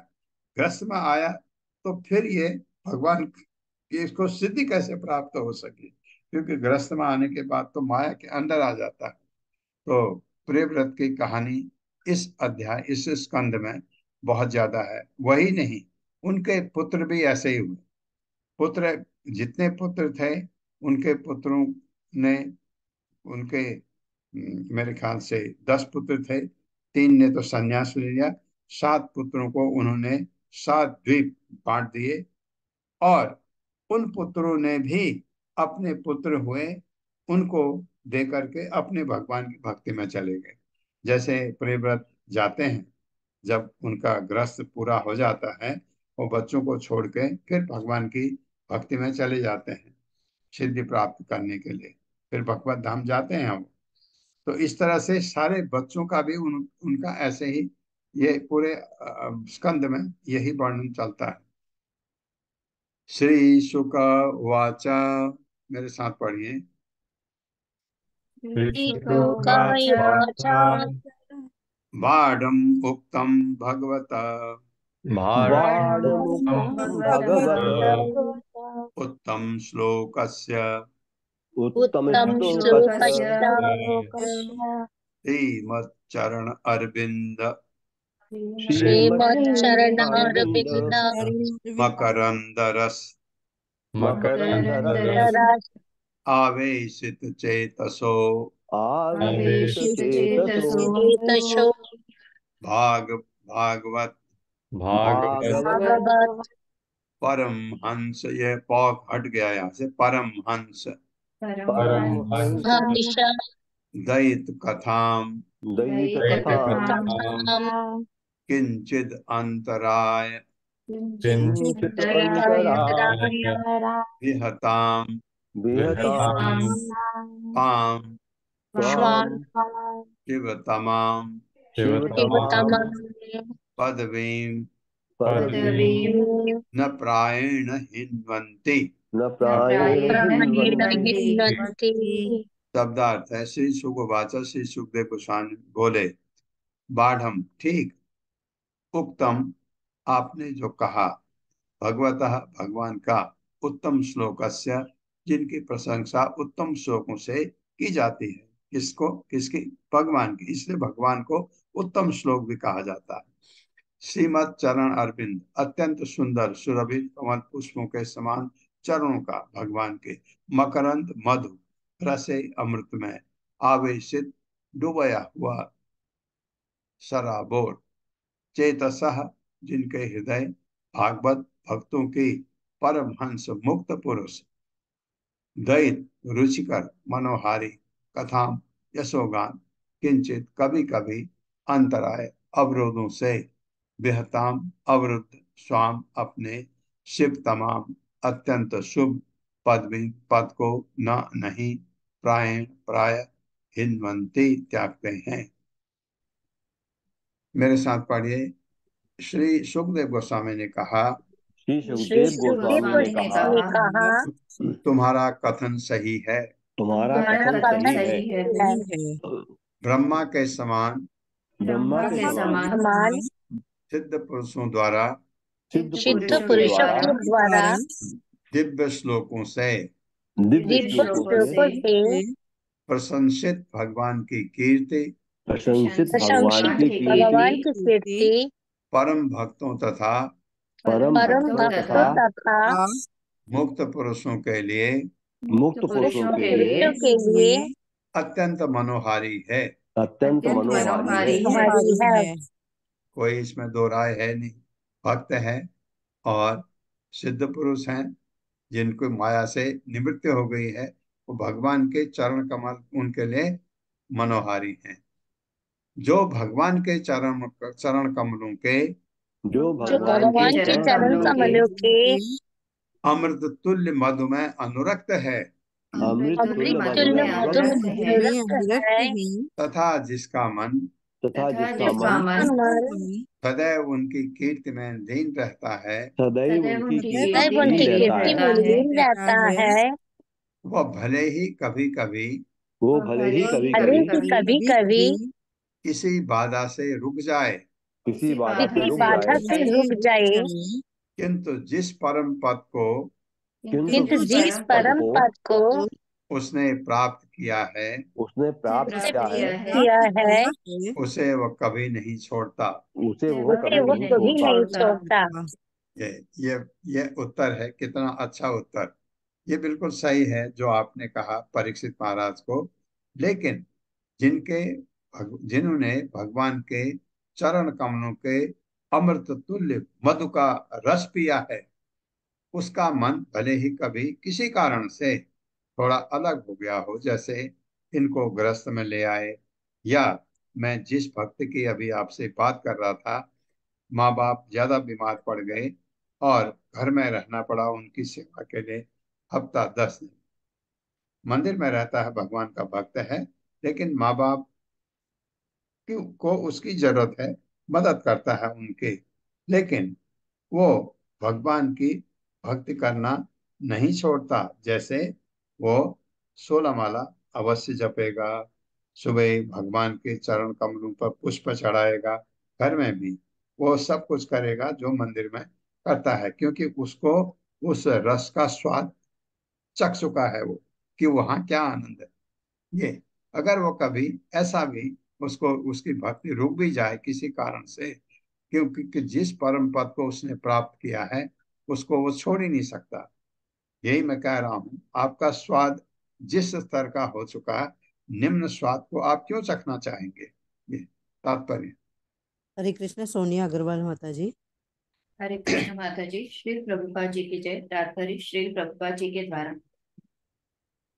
गृहस्थ में आया तो फिर ये भगवान की इसको सिद्धि कैसे प्राप्त हो सकी, क्योंकि गृहस्थ में आने के बाद तो माया के अंदर आ जाता है। तो प्रियव्रत की कहानी इस अध्याय, इस स्कंद में बहुत ज्यादा है। वही नहीं, उनके पुत्र भी ऐसे ही हुए। पुत्र, जितने पुत्र थे उनके पुत्रों ने, उनके मेरे ख्याल से 10 पुत्र थे, 3 ने तो संन्यास ले लिया, 7 पुत्रों को उन्होंने 7 द्वीप बांट दिए। और उन पुत्रों ने भी अपने पुत्र हुए, उनको दे करके अपने भगवान की भक्ति में चले गए। जैसे प्रियव्रत जाते हैं, जब उनका गृहस्थ पूरा हो जाता है, वो बच्चों को छोड़ के फिर भगवान की भक्ति में चले जाते हैं सिद्धि प्राप्त करने के लिए, फिर भगवत धाम जाते हैं हम। तो इस तरह से सारे बच्चों का भी उनका ऐसे ही, ये पूरे स्कंद में यही वर्णन चलता है। श्री शुक वाचा, मेरे साथ पढ़िए। श्लोकाय वाचा बाढ़म उक्तम भगवता बाणमुक्तं भगवता उत्तम श्लोकस्य उत्तम उत्तम श्लोकस्य श्लोकस्य श्रीमच्चरण अरविंद श्रीमच्चरणारविन्द श्रीमच्चरणारविन्द मकरंद रस मकरन्दरस रस आवेशित चेतसो आवेशचेतसो चेतसो भागवत भागवत भागवत परम हंस, ये पौक हट गया यहाँ से, परम हंस परमहंस हंस दैत कथाम दयितकथां कथाम किंचिद अंतराय किंचित् अंतराय विहताम विहतां ताम त्वां शिवतमाम शिवतमां शिवतमं पदवीं पदवीं न प्रायेण हिन्वन्ति। न प्रायेण प्राणेन हिन्वन्ति। हिन्वन्ति शब्दार्थ है, श्री सुखवाचा, श्री सुखदेव गोस्वामी बोले, बाढ़म, ठीक, उक्तम, आपने जो कहा, भगवतः, भगवान का, उत्तम श्लोकस्य, जिनकी प्रशंसा उत्तम श्लोकों से की जाती है। किसको, किसकी, भगवान की, इसलिए भगवान को उत्तम श्लोक भी कहा जाता है। श्रीमद चरण अरविंद, अत्यंत सुंदर सुरभित कमल पुष्पों के समान चरणों का भगवान के, मकरंद मधु रसे अमृत में आवेशित डुबया हुआ सराबोर, चेतसः, जिनके हृदय भागवत भक्तों की, परमहंस मुक्त पुरुष, दैत रुचिकर मनोहारी, कथाम यशोगान, किंचित कभी कभी, अंतराय अवरोधों से, बेहताम अवरुद्ध, स्वाम अपने, शिव तमाम अत्यंत शुभ, पदवी पद को, न नहीं, प्रायण प्राय, हिन्वंती त्यागते हैं। मेरे साथ पढ़िए। श्री सुखदेव गोस्वामी ने कहा, श्री श्री सुखदेव सुखदेव गोस्वामी ने कहा, ने कहा तुम्हारा कथन सही है। तुम्हारा तुम्हारा कथन कथन सही है। सही है ब्रह्मा के समान ब्रह्मा के समान समान सिद्ध पुरुषों द्वारा सिद्ध सिद्ध पुरुषों के पुरुषों द्वारा के द्वारा दिव्य श्लोकों से दिव्य दिव्य श्लोकों श्लोकों से से प्रशंसित भगवान की कीर्ति, प्रशंसित भगवान प्रशंसित की कीर्ति, भगवान की कीर्ति परम भक्तों तथा परम परम भक्तों भक्तों तथा तथा मुक्त पुरुषों के लिए मुक्त पुरुषों के लिए पुरुषों के लिए अत्यंत मनोहारी है। अत्यंत मनोहारी है। हमारी है। कोई इसमें दो राय है नहीं। भक्त है और सिद्ध पुरुष हैं, जिनको माया से निवृत्ति हो गई है, वो भगवान के चरण कमल उनके लिए मनोहारी हैं। जो भगवान के चरण कमलों के जो जो भगवान के भगवान के चरण चरण कमलों के कमलों के अमृत तुल्य मधु में अनुरक्त है, अमृत अमृत तुल्य तुल्य मधुर मधुर है, रक्त है, तथा जिसका मन तथा जिसका जिसका मन मन सदैव उनकी कीर्ति में लीन रहता है, सदैव उनकी कीर्ति सदैव में उनकी लीन रहता कीर्ति में है, लीन रहता है, वह भले ही कभी कभी वो भले ही कभी भले कभी ही कभी कभी किसी बाधा से रुक जाए, किसी बाधा से किसी रुक बाधा जाए, से रुक जाए, किंतु जिस परम पद को किंतु जिस परम पद को उसने प्राप्त किया है, उसने प्राप्त उसने किया है, किया है, उसे वह कभी नहीं छोड़ता। उसे वो उसे कभी वो नहीं कभी छोड़ता। नहीं छोड़ता। ये ये ये उत्तर है, कितना अच्छा उत्तर। ये बिल्कुल सही है जो आपने कहा परीक्षित महाराज को। लेकिन जिन्होंने भगवान के चरण कमलों के अमृत तुल्य मधु का रस पिया है, उसका मन भले ही कभी किसी कारण से थोड़ा अलग हो गया हो, जैसे इनको ग्रस्त में ले आए, या मैं जिस भक्त की अभी आपसे बात कर रहा था, माँ बाप ज्यादा बीमार पड़ गए और घर में रहना पड़ा उनकी सेवा के लिए हफ्ता 10 दिन। मंदिर में रहता है, भगवान का भक्त है, लेकिन माँ बाप को उसकी जरूरत है, मदद करता है उनके, लेकिन वो भगवान की भक्ति करना नहीं छोड़ता। जैसे वो 16 माला अवश्य जपेगा, सुबह भगवान के चरण कमलों पर पुष्प चढ़ाएगा, घर में भी वो सब कुछ करेगा जो मंदिर में करता है, क्योंकि उसको उस रस का स्वाद चख चुका है वो, कि वहाँ क्या आनंद है। ये अगर वो कभी ऐसा भी उसको उसकी भक्ति रुक भी जाए किसी कारण से, क्योंकि कि जिस परम पद को उसने प्राप्त किया है उसको वो छोड़ ही नहीं सकता। यही मैं कह रहा हूँ, आपका स्वाद जिस स्तर का हो चुका है, निम्न स्वाद को आप क्यों चखना चाहेंगे। ये तात्पर्य। हरे कृष्ण। सोनिया अग्रवाल माता जी। हरे कृष्ण माता जी। श्री प्रभुपाद जी की जय। तात्पर्य श्री प्रभुपाद जी के द्वारा।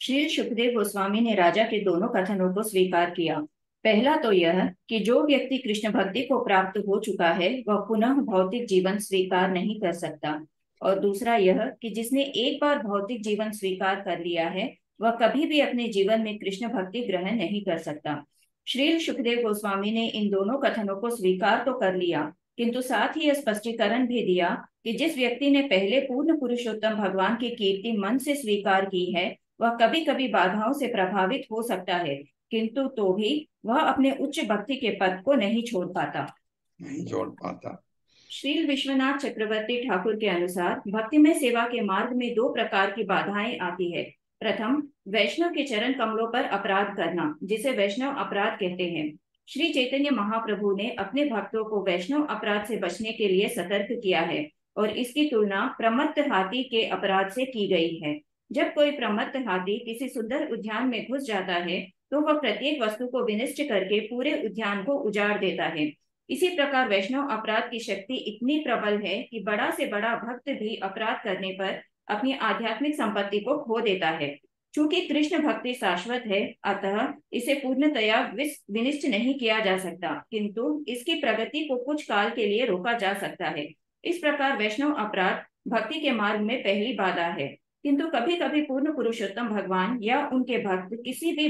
श्री सुखदेव गोस्वामी ने राजा के दोनों कथनों को स्वीकार किया। पहला तो यह कि जो व्यक्ति कृष्ण भक्ति को प्राप्त हो चुका है वह पुनः भौतिक जीवन स्वीकार नहीं कर सकता, और दूसरा यह कि जिसने एक बार भौतिक जीवन स्वीकार कर लिया है वह कभी भी अपने जीवन में कृष्ण भक्ति ग्रहण नहीं कर सकता। श्री सुखदेव गोस्वामी ने इन दोनों कथनों को स्वीकार तो कर लिया, किंतु साथ ही यह स्पष्टीकरण भी दिया कि जिस व्यक्ति ने पहले पूर्ण पुरुषोत्तम भगवान की कीर्ति मन से स्वीकार की है वह कभी कभी बाधाओं से प्रभावित हो सकता है, किंतु तो भी वह अपने उच्च भक्ति के पद को नहीं छोड़ पाता। श्री विश्वनाथ चक्रवर्ती ठाकुर के अनुसार भक्ति में सेवा के मार्ग में दो प्रकार की बाधाएं आती है। प्रथम, वैष्णव के चरण कमलों पर अपराध करना, जिसे वैष्णव अपराध कहते हैं। श्री चैतन्य महाप्रभु ने अपने भक्तों को वैष्णव अपराध से बचने के लिए सतर्क किया है, और इसकी तुलना प्रमत्त हाथी के अपराध से की गई है। जब कोई प्रमत्त हाथी किसी सुंदर उद्यान में घुस जाता है तो वह प्रत्येक वस्तु को विनिष्ट करके पूरे उद्यान को उजाड़ देता है। इसी प्रकार वैष्णव अपराध की शक्ति इतनी प्रबल है कि बड़ा से बड़ा भक्त भी अपराध करने पर अपनी आध्यात्मिक संपत्ति को खो देता है। चूंकि कृष्ण भक्ति शाश्वत है, अतः इसे पूर्णतया विनिष्ट नहीं किया जा सकता, किंतु इसकी प्रगति को कुछ काल के लिए रोका जा सकता है। इस प्रकार वैष्णव अपराध भक्ति के मार्ग में पहली बाधा है, किंतु कभी कभी पूर्ण पुरुषोत्तम भगवान या उनके भक्त किसी भी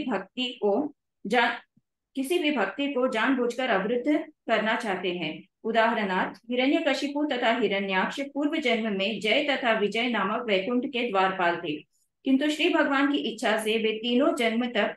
भक्ति को जानबूझकर अवरुद्ध करना चाहते हैं। उदाहरणार्थ, हिरण्यकशिपु तथा हिरण्याक्ष पूर्व जन्म में जय तथा विजय नामक वैकुंठ के द्वारपाल थे, किंतु श्री भगवान की इच्छा से वे तीनों जन्म तक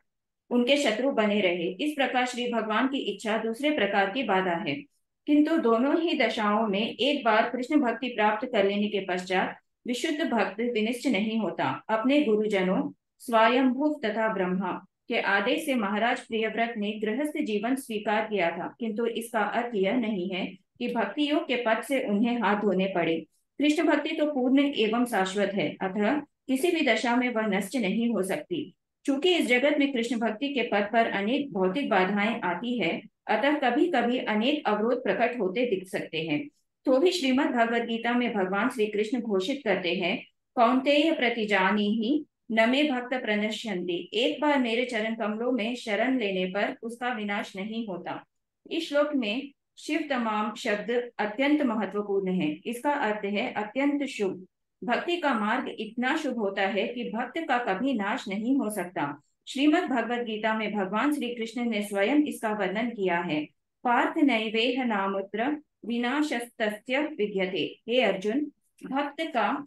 उनके शत्रु बने रहे। इस प्रकार श्री भगवान की इच्छा दूसरे प्रकार की बाधा है, किंतु दोनों ही दशाओं में एक बार कृष्ण भक्ति प्राप्त कर लेने के पश्चात विशुद्ध भक्त विनिष्ट नहीं होता। अपने गुरुजनों स्वयंभू तथा ब्रह्मा के आदेश से महाराज प्रियव्रत ने गृहस्थ जीवन स्वीकार किया था, किंतु इसका अर्थ यह नहीं है कि भक्ति योग के पद से उन्हें हाथ धोने पड़े। कृष्ण भक्ति तो पूर्ण एवं शाश्वत है, अतः किसी भी दशा में वह नष्ट नहीं हो सकती। चूंकि इस जगत में कृष्ण भक्ति के पद पर अनेक भौतिक बाधाएं आती है, अतः कभी कभी अनेक अवरोध प्रकट होते दिख सकते हैं। तो भी श्रीमद् भगवद गीता में भगवान श्री कृष्ण घोषित करते हैं, कौन्तेय प्रतिजानीहि न मे भक्त प्रणश्यन्ति। एक बार मेरे चरण कमलों में शरण लेने पर उसका विनाश नहीं होता। इस श्लोक में शिव तमाम शब्द अत्यंत महत्वपूर्ण है। इसका अर्थ है अत्यंत शुभ। भक्ति का मार्ग इतना शुभ होता है कि भक्त का कभी नाश नहीं हो सकता। श्रीमद् भगवद गीता में भगवान श्री कृष्ण ने स्वयं इसका वर्णन किया है। पार्थ नैवेह नामुत्र विनाशस्तस्य विद्यते। हे अर्जुन, भक्त का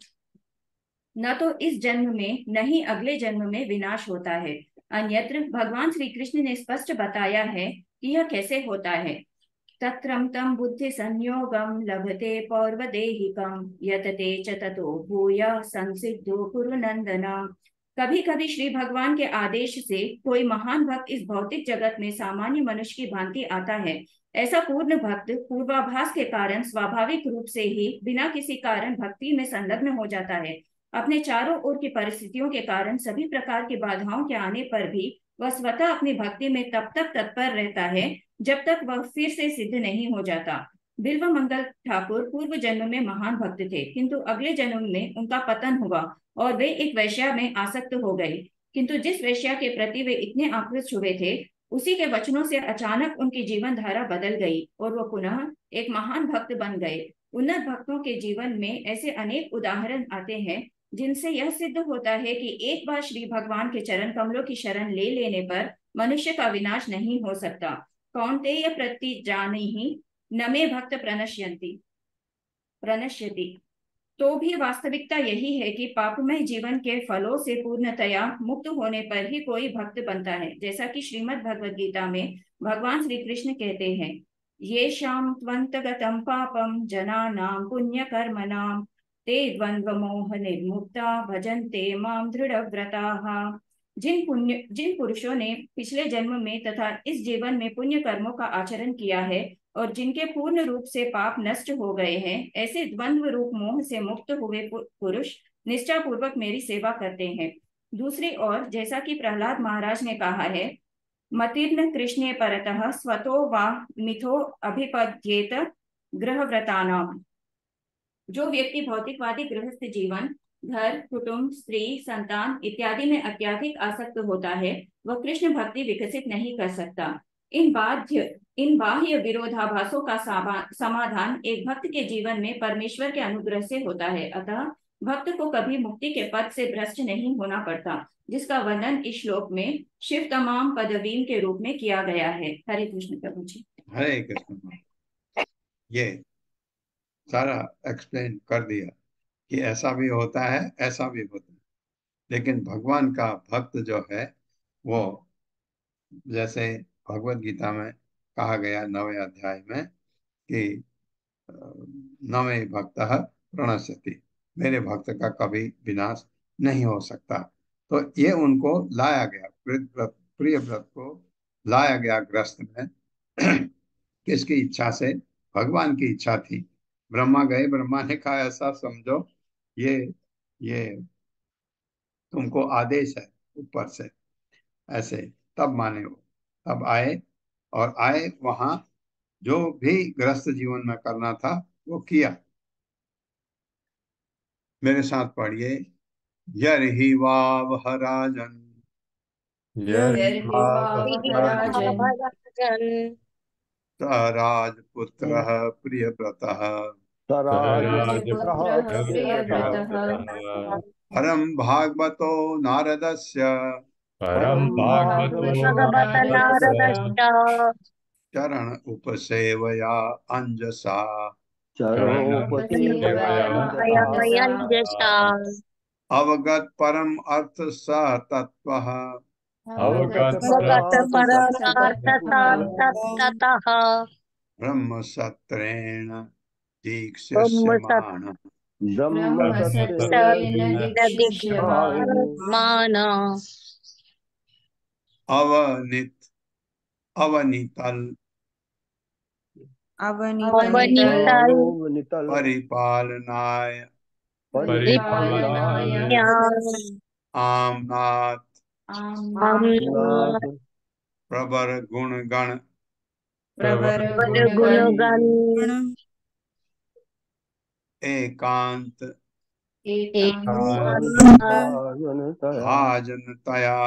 न तो इस जन्म में न ही अगले जन्म में विनाश होता है। अन्यत्र भगवान श्री कृष्ण ने स्पष्ट बताया है कि यह कैसे होता है। तत्रम तम बुद्धि संयोगम लभते पौर्वदेहिकम यतते च ततो भूय संसिद्धो कुरु नंदना। कभी कभी श्री भगवान के आदेश से कोई महान भक्त इस भौतिक जगत में सामान्य मनुष्य की भांति आता है। ऐसा पूर्ण भक्त पूर्वाभास के कारण स्वाभाविक रूप से ही बिना किसी कारण भक्ति में संलग्न हो जाता है। अपने चारों ओर की परिस्थितियों के कारण सभी प्रकार की बाधाओं के आने पर भी वह स्वतः अपनी भक्ति में तब तक तत्पर रहता है जब तक वह फिर से सिद्ध नहीं हो जाता। बिल्व मंगल ठाकुर पूर्व जन्म में महान भक्त थे, किंतु अगले जन्म में उनका पतन हुआ और वे एक वैश्या में आसक्त हो गए। किंतु जिस वैश्या के प्रति वे इतने आकृष्ट हुए थे, उसी के वचनों से अचानक उनकी जीवन धारा बदल गई और वह पुनः एक महान भक्त बन गए। उन्नत भक्तों के जीवन में ऐसे अनेक उदाहरण आते हैं जिनसे यह सिद्ध होता है कि एक बार श्री भगवान के चरण कमलों की शरण ले लेने पर मनुष्य का विनाश नहीं हो सकता। कौन्तेय प्रति जानीहि न मे भक्त प्रणश्यति। तो भी वास्तविकता यही है कि पापमय जीवन के फलों से पूर्णतया मुक्त होने पर ही कोई भक्त बनता है। जैसा कि श्रीमद् भगवद गीता में भगवान श्री कृष्ण कहते हैं, ये शाम त्वंतगतम पापम जनानां पुण्य कर्मणाम ते द्वंद्व मोह निर्मुक्ता भजन्ते माम दृढ़व्रताः। जिन पुरुषों ने पिछले जन्म में तथा इस जीवन में पुण्य कर्मों का आचरण किया है और जिनके पूर्ण रूप से पाप नष्ट हो गए हैं, ऐसे द्वंद्व रूप मोह से मुक्त हुए पुरुष निष्ठा पूर्वक मेरी सेवा करते हैं। दूसरी ओर, जैसा कि प्रहलाद महाराज ने कहा है, मतिर्न कृष्णे परतः स्वतो वा मिथो अभिपद्येत गृहव्रतानाम। जो व्यक्ति भौतिकवादी गृहस्थ जीवन, घर, कुटुंब, स्त्री, संतान इत्यादि में अत्यधिक आसक्त होता है, वह कृष्ण भक्ति विकसित नहीं कर सकता। इन बाह्य विरोधाभासों का समाधान एक भक्त के जीवन में परमेश्वर के अनुग्रह से होता है। अतः भक्त को कभी मुक्ति के पद से भ्रष्ट नहीं होना पड़ता, जिसका वर्णन इस श्लोक में शिव तमाम पदवीम के रूप में किया गया है। हरे कृष्ण प्रभु जी। हरे कृष्ण। ये सारा एक्सप्लेन कर दिया कि ऐसा भी होता है, ऐसा भी होता है। लेकिन भगवान का भक्त जो है वो, जैसे भगवत गीता में कहा गया 9वें अध्याय में कि नवे भक्त प्रणश्यति, मेरे भक्त का कभी विनाश नहीं हो सकता। तो ये उनको लाया गया, प्रिय व्रत को लाया गया ग्रस्त में किसकी इच्छा से? भगवान की इच्छा थी। ब्रह्मा गए, ब्रह्मा ने कहा ऐसा समझो ये तुमको आदेश है ऊपर से, ऐसे। तब माने वो, तब आए और आए वहां जो भी गृहस्थ जीवन में करना था वो किया। मेरे साथ पढ़िए, यर्हि वावह राजन राजपुत्रः प्रियव्रतः परम भागवतो नारदस्य चरण उपसेवया अंजसा अवगत परम अर्थ स तत्वः ब्रह्म सत्रेण दीक्ष्यमाण अवनितल परिपालनाय आमनाथ प्रवर गुणगण एकांत भाजनतया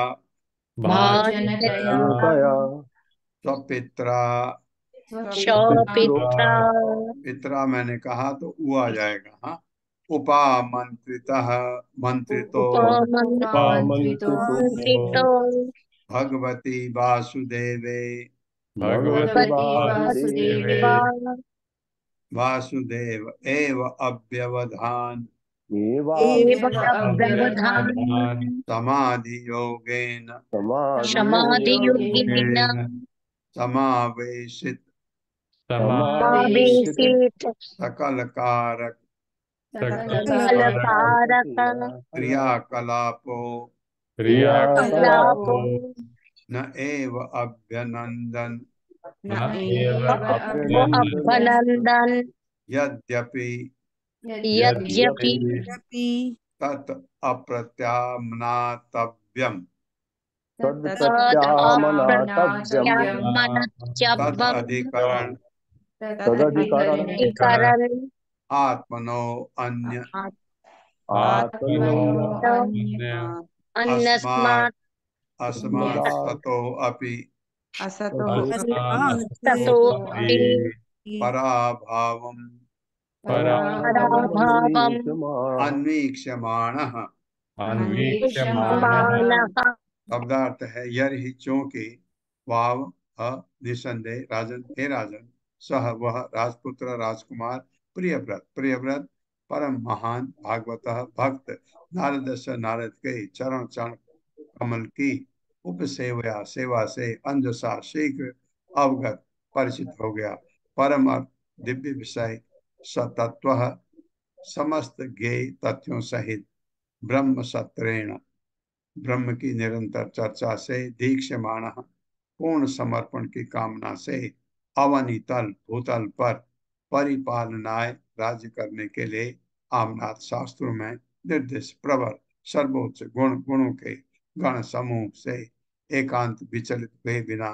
स्वपित्रा, पित्रा मैंने कहा तो वो आ जाएगा। हाँ, उपामंत्रितः मंत्रितो उपमन्त्रितो उपमन्त्रितो भगवती वासुदेवे भगवति भगवति वासुदेवे वासुदेव एव अव्यवधान एव एवाव्यवधान अव्यवधान समाधि योगेन समाधियोगिन समावेशित समावेशित आवेशित सकल कारक सकलकारक क्रियाकलापों क्रियाकलापो न एव अभ्यनंदन अभनंदन यद्यपि यद्यपि तत् अप्रत्याम्नातव्यम तदप्रत्यामनातव्यम तद अधिकरण तदधिकरण करण आत्मनो अन्य आत्मनो अस्मात् अन्यस्मात् अस्मात् ततो अपि ततोऽपि पराभावम् पराभावम् अन्वीक्षमाणः वीक्षमाणः शब्दार्थ है यर्हि चूंकि वाव निसंदेह राजन हे राजन सह वह राजपुत्र राजकुमार प्रियव्रत प्रियव्रत परम महान भागवत भक्त नारद से नारद के चरण चरण कमल की उपसेवया सेवा से अंजसा शीघ्र अवगत परिचित हो गया परम अर्थ दिव्य विषय सतत्व समस्त ज्ञेय तथ्यों सहित ब्रह्म सत्रेण ब्रह्म की निरंतर चर्चा से दीक्षमाण पूर्ण समर्पण की कामना से अवनीतल भूतल पर परिपालनाय राज्य करने के लिए आमनाथ शास्त्रों में निर्देश प्रवर सर्वोच्च गुणों के गण समूह से एकांत विचलित हुए बिना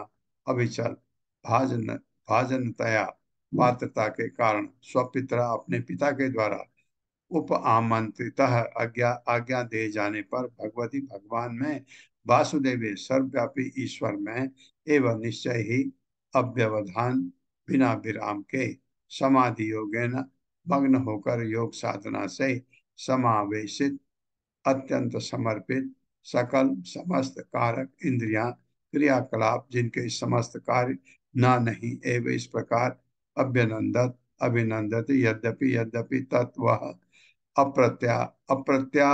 अविचल भाजनतया पात्रता के कारण स्वपिता अपने पिता के द्वारा उप आमंत्रित आज्ञा दे जाने पर भगवती भगवान में वासुदेव सर्वव्यापी ईश्वर में एवं निश्चय ही अव्यवधान बिना विराम के समाधि योगेन मग्न होकर योग साधना से समावेशित अत्यंत समर्पित सकल समस्त कारक इंद्रियां क्रियाकलाप जिनके समस्त कार्य न नहीं एवं इस प्रकार अभिनंदत यद्यपि यद्यपि तत्व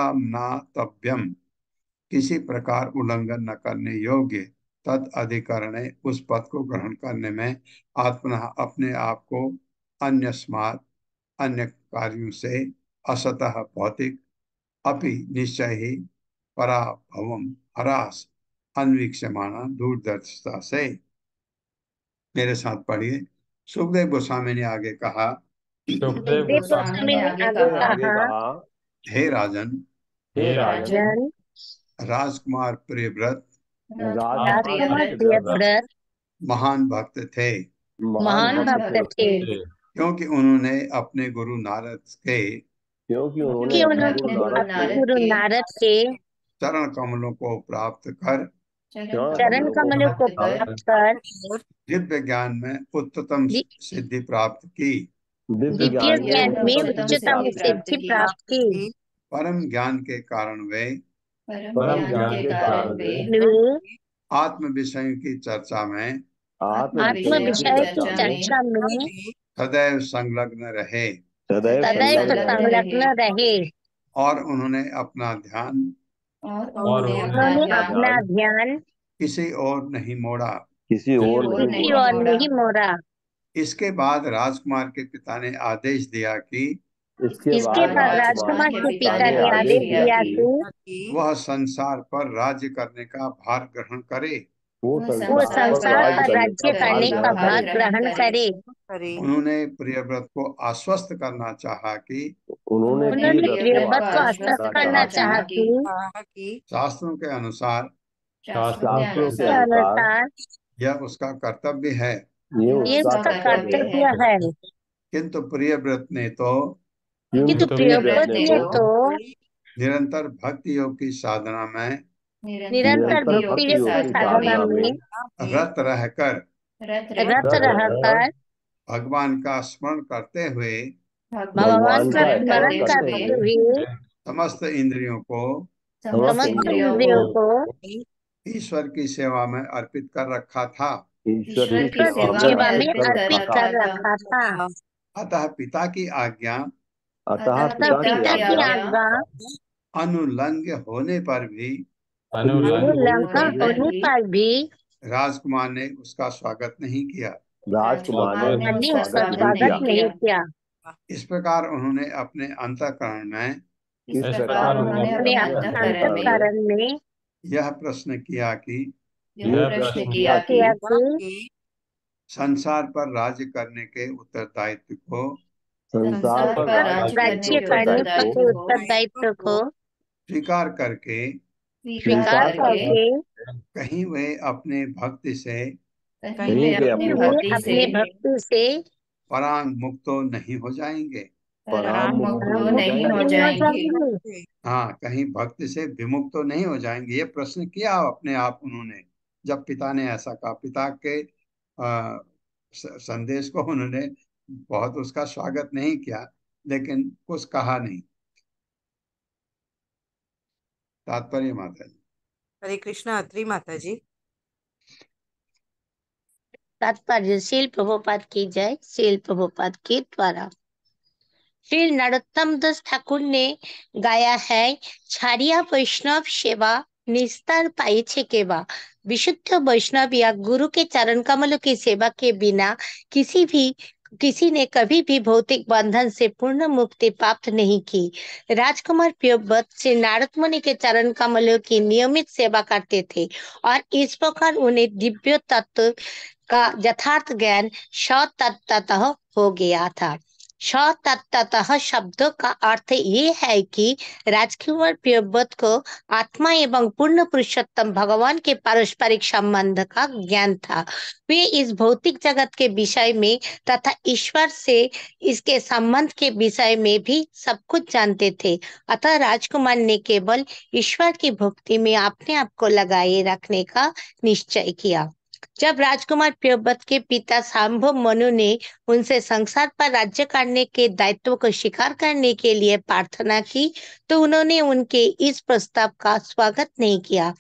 अप्रत्याम्नातव्यम किसी प्रकार उल्लंघन न करने योग्य तद अधिकरण उस पद को ग्रहण करने में आत्मा अपने आप को अन्य कार्यों से असतः भौतिक अपि निश्चय ही पराभवम हरास अन्वीक्षमाणा दूरदर्शिता से। मेरे साथ पढ़िए। सुखदेव गोस्वामी ने आगे कहा सुखदेव गोस्वामी ने आगे कहा हे राजन राजकुमार प्रियव्रत राजकुमार प्रियव्रत महान भक्त थे क्योंकि उन्होंने अपने गुरु नारद के चरण कमलों को प्राप्त कर दिव्य ज्ञान में उच्चतम सिद्धि प्राप्त की परम ज्ञान के कारण वे आत्म विषयों की चर्चा में सदैव संलग्न रहे और उन्होंने अपना ध्यान किसी और नहीं मोड़ा इसके बाद राजकुमार के पिता ने आदेश दिया कि राजकुमार के पिता ने आदेश दिया कि वह संसार पर राज्य करने का भार ग्रहण करे वो संसार पर राज्य करने का भार ग्रहण करे। उन्होंने प्रियव्रत को आश्वस्त करना चाहा कि प्रियव्रत को आश्वस्त करना चाहा कि शास्त्रों के अनुसार यह उसका कर्तव्य है ये उसका कर्तव्य है। किंतु प्रियव्रत ने तो निरंतर भक्ति योग की साधना में रत रहकर भगवान का स्मरण करते हुए भगवान का स्मरण करते हुए समस्त इंद्रियों को समस्त इंद्रियों को ईश्वर की सेवा में अर्पित कर रखा था। ईश्वर की सेवा में अर्पित कर रखा था। अतः पिता की आज्ञा अतः पिता की आज्ञा अनुलंघ्य होने पर भी उल्लंघन होने पर भी राजकुमार ने उसका स्वागत नहीं किया। राजकुमार ने उसका स्वागत नहीं किया। इस प्रकार उन्होंने अपने अंतःकरण में अपने अंतःकरण में यह प्रश्न किया कि संसार पर राज्य करने के उत्तरदायित्व को राज्य करने के उत्तरदायित्व को स्वीकार करके कहीं वे अपने भक्ति से परांग मुक्त नहीं हो जाएंगे। हाँ, कहीं भक्ति से विमुक्त तो नहीं हो जाएंगे। ये प्रश्न किया अपने आप उन्होंने। जब पिता ने ऐसा कहा, पिता के संदेश को उन्होंने बहुत उसका स्वागत नहीं किया, लेकिन कुछ कहा नहीं। तात्पर्य माता जी। हरे कृष्णा। अत्री माता जी। तात्पर्य श्रील प्रभुपाद की जय। श्रील प्रभुपाद के द्वारा श्री नरोत्तम दास ठाकुर ने गाया है, छाड़िया वैष्णव सेवा निस्तार पाइछे केवा। विशुद्ध वैष्णव या गुरु के चरण कमलों की सेवा के बिना किसी ने कभी भी भौतिक बंधन से पूर्ण मुक्ति प्राप्त नहीं की। राजकुमार प्रियव्रत श्री नारद मुनि के चरण कमलों की नियमित सेवा करते थे और इस प्रकार उन्हें दिव्य तत्व का यथार्थ ज्ञान सततः हो गया था। सततः शब्द का अर्थ ये है कि राजकुमार प्रियव्रत को आत्मा एवं पूर्ण पुरुषोत्तम भगवान के पारस्परिक संबंध का ज्ञान था। वे इस भौतिक जगत के विषय में तथा ईश्वर से इसके संबंध के विषय में भी सब कुछ जानते थे। अतः राजकुमार ने केवल ईश्वर की भक्ति में अपने आप को लगाए रखने का निश्चय किया। जब राजकुमार प्रियव्रत के पिता सांभव मनु ने उनसे संसार पर राज्य करने के दायित्व को स्वीकार करने के लिए प्रार्थना की, तो उन्होंने उनके इस प्रस्ताव का स्वागत नहीं किया।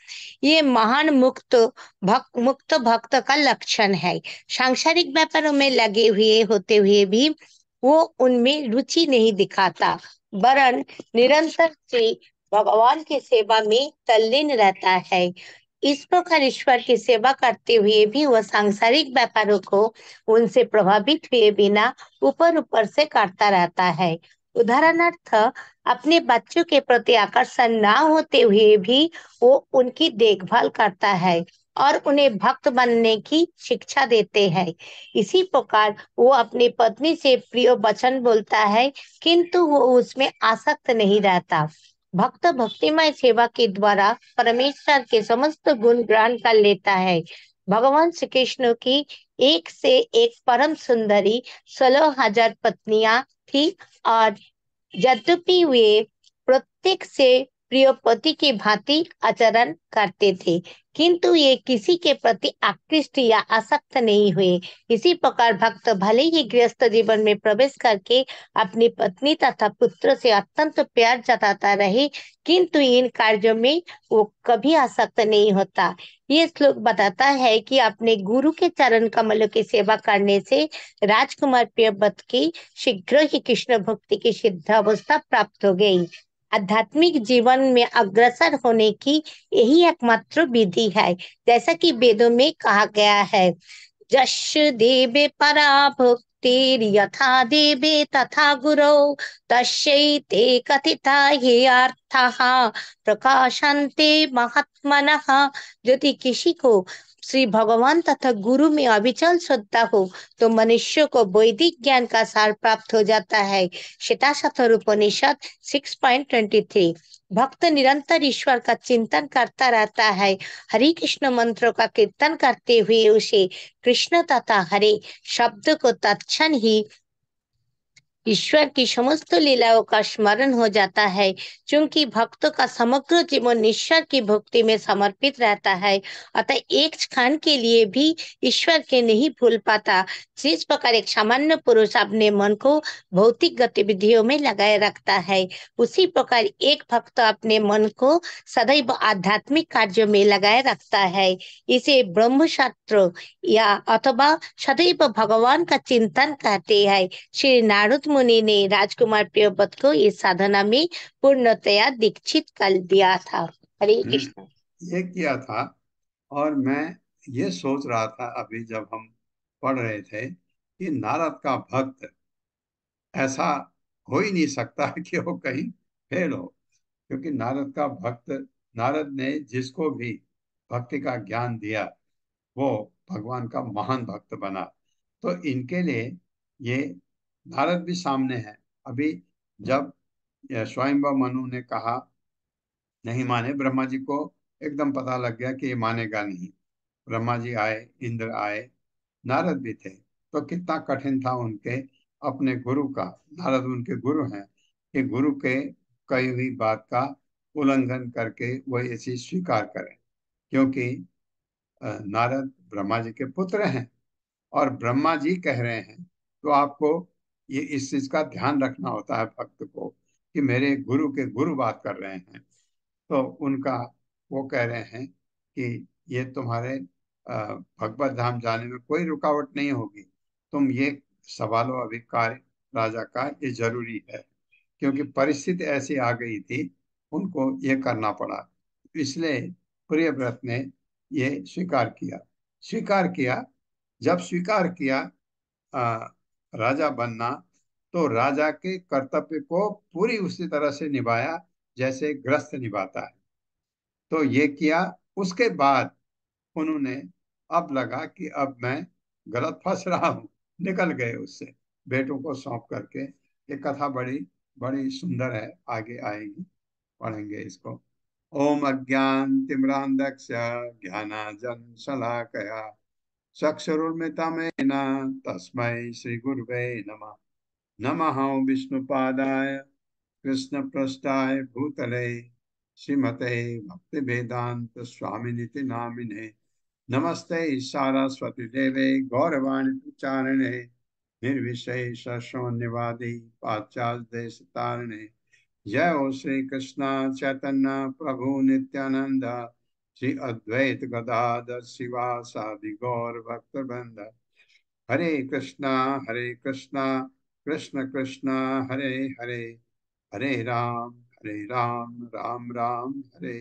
ये महान मुक्त भक्त का लक्षण है। सांसारिक व्यापारों में लगे हुए होते हुए भी वो उनमें रुचि नहीं दिखाता, वरन निरंतर से भगवान की सेवा में तल्लीन रहता है। इस प्रकार ईश्वर की सेवा करते हुए भी वह सांसारिक व्यापारों को उनसे प्रभावित हुए बिना ऊपर से करता रहता है। उदाहरणार्थ, अपने बच्चों के प्रति आकर्षण न होते हुए भी वो उनकी देखभाल करता है और उन्हें भक्त बनने की शिक्षा देते हैं। इसी प्रकार वो अपनी पत्नी से प्रिय वचन बोलता है, किंतु वो उसमें आसक्त नहीं रहता। भक्त भक्तिमय सेवा के द्वारा परमेश्वर के समस्त गुण ग्रहण कर लेता है। भगवान श्री कृष्ण की एक से एक परम सुंदरी 16,000 पत्नियां थी और यद्यपि वे प्रत्येक से प्रिय पति की भांति आचरण करते थे, किंतु ये किसी के प्रति आकृष्ट या आसक्त नहीं हुए। इसी प्रकार भक्त भले ही गृहस्थ जीवन में प्रवेश करके अपनी पत्नी तथा पुत्र से अत्यंत प्यार जताता रहे, किंतु इन कार्यों में वो कभी आसक्त नहीं होता। ये श्लोक बताता है कि अपने गुरु के चरण कमलों की सेवा करने से राजकुमार प्रियव्रत की शीघ्र ही कृष्ण भक्ति की सिद्ध अवस्था प्राप्त हो गई। आध्यात्मिक जीवन में अग्रसर होने की यही एकमात्र विधि है। जैसा कि वेदों में कहा गया है, जश देवे परा भक्तिर यथा देवे तथा गुरौ तस्यैते कथिता ये अर्थः प्रकाशन्ते महात्मनः। यदि किसी को श्री भगवान तथा गुरु में अविचल श्रद्धा हो तो मनुष्य को वैदिक ज्ञान का सार प्राप्त हो जाता है। श्वेताश्वतर उपनिषद 6.23। भक्त निरंतर ईश्वर का चिंतन करता रहता है। हरि कृष्ण मंत्रों का कीर्तन करते हुए उसे कृष्ण तथा हरे शब्द को तत्क्षण ही ईश्वर की समस्त लीलाओं का स्मरण हो जाता है। क्योंकि भक्तों का समग्र जीवन ईश्वर की भक्ति में समर्पित रहता है, अतः एक क्षण के लिए भी ईश्वर के नहीं भूल पाता। जिस प्रकार एक सामान्य पुरुष अपने मन को भौतिक गतिविधियों में लगाए रखता है, उसी प्रकार एक भक्त अपने मन को सदैव आध्यात्मिक कार्यों में लगाए रखता है। इसे ब्रह्मशास्त्र या अथवा सदैव भगवान का चिंतन कहते हैं। श्री नारद मुनि ने राजकुमार प्रियव्रत को इस साधना में पूर्णतया दीक्षित कर दिया था। हरे कृष्ण। ये किया था। और मैं ये सोच रहा था अभी जब हम पढ़ रहे थे कि नारद का भक्त ऐसा हो ही नहीं सकता कि वो कहीं फेल हो, क्योंकि नारद का भक्त, नारद ने जिसको भी भक्ति का ज्ञान दिया वो भगवान का महान भक्त बना। तो इनके लिए ये नारद भी सामने है। अभी जब स्वयंवर मनु ने कहा, नहीं माने, ब्रह्मा जी को एकदम पता लग गया कि ये मानेगा नहीं। ब्रह्मा जी आए, इंद्र आए, नारद भी थे। तो कितना कठिन था उनके अपने गुरु का, नारद उनके गुरु हैं, कि गुरु के कही हुई बात का उल्लंघन करके वह ये चीज स्वीकार करें। क्योंकि नारद ब्रह्मा जी के पुत्र हैं और ब्रह्मा जी कह रहे हैं, तो आपको ये इस चीज का ध्यान रखना होता है भक्त को कि मेरे गुरु के गुरु बात कर रहे हैं। तो उनका वो कह रहे हैं कि ये तुम्हारे भगवत धाम जाने में कोई रुकावट नहीं होगी। तुम ये सवालो अभी कार्य राजा का ये जरूरी है, क्योंकि परिस्थिति ऐसी आ गई थी, उनको ये करना पड़ा। इसलिए प्रियव्रत ने ये स्वीकार किया। जब स्वीकार किया आ, राजा बनना, तो राजा के कर्तव्य को पूरी उसी तरह से निभाया जैसे गृहस्थ निभाता है। तो ये किया। उसके बाद उन्होंने, अब लगा कि अब मैं गलत फंस रहा हूँ, निकल गए उससे बेटों को सौंप करके। ये कथा बड़ी बड़ी सुंदर है, आगे आएगी, पढ़ेंगे इसको। ओम अज्ञान तिम्रांधक्ष ज्ञानांजन शलाकया चक्षुरुन्मिलितं तस्मै श्री गुरुवे नमः। नमः विष्णुपादाय कृष्णपृष्ठाय भूतले श्रीमते भक्तिवेदांत स्वामिनिति नामिने। नमस्ते सारस्वती देवे गौरवाणी प्रचारिणे निर्विशेष शून्यवादी पाश्चात्य देश तारिणे। जय हो श्री कृष्ण चैतन्य प्रभु नित्यानंद श्री अद्वैत गदाधर शिवासादि गौर भक्त वृंद। हरे कृष्णा कृष्ण कृष्ण हरे हरे, हरे राम राम राम हरे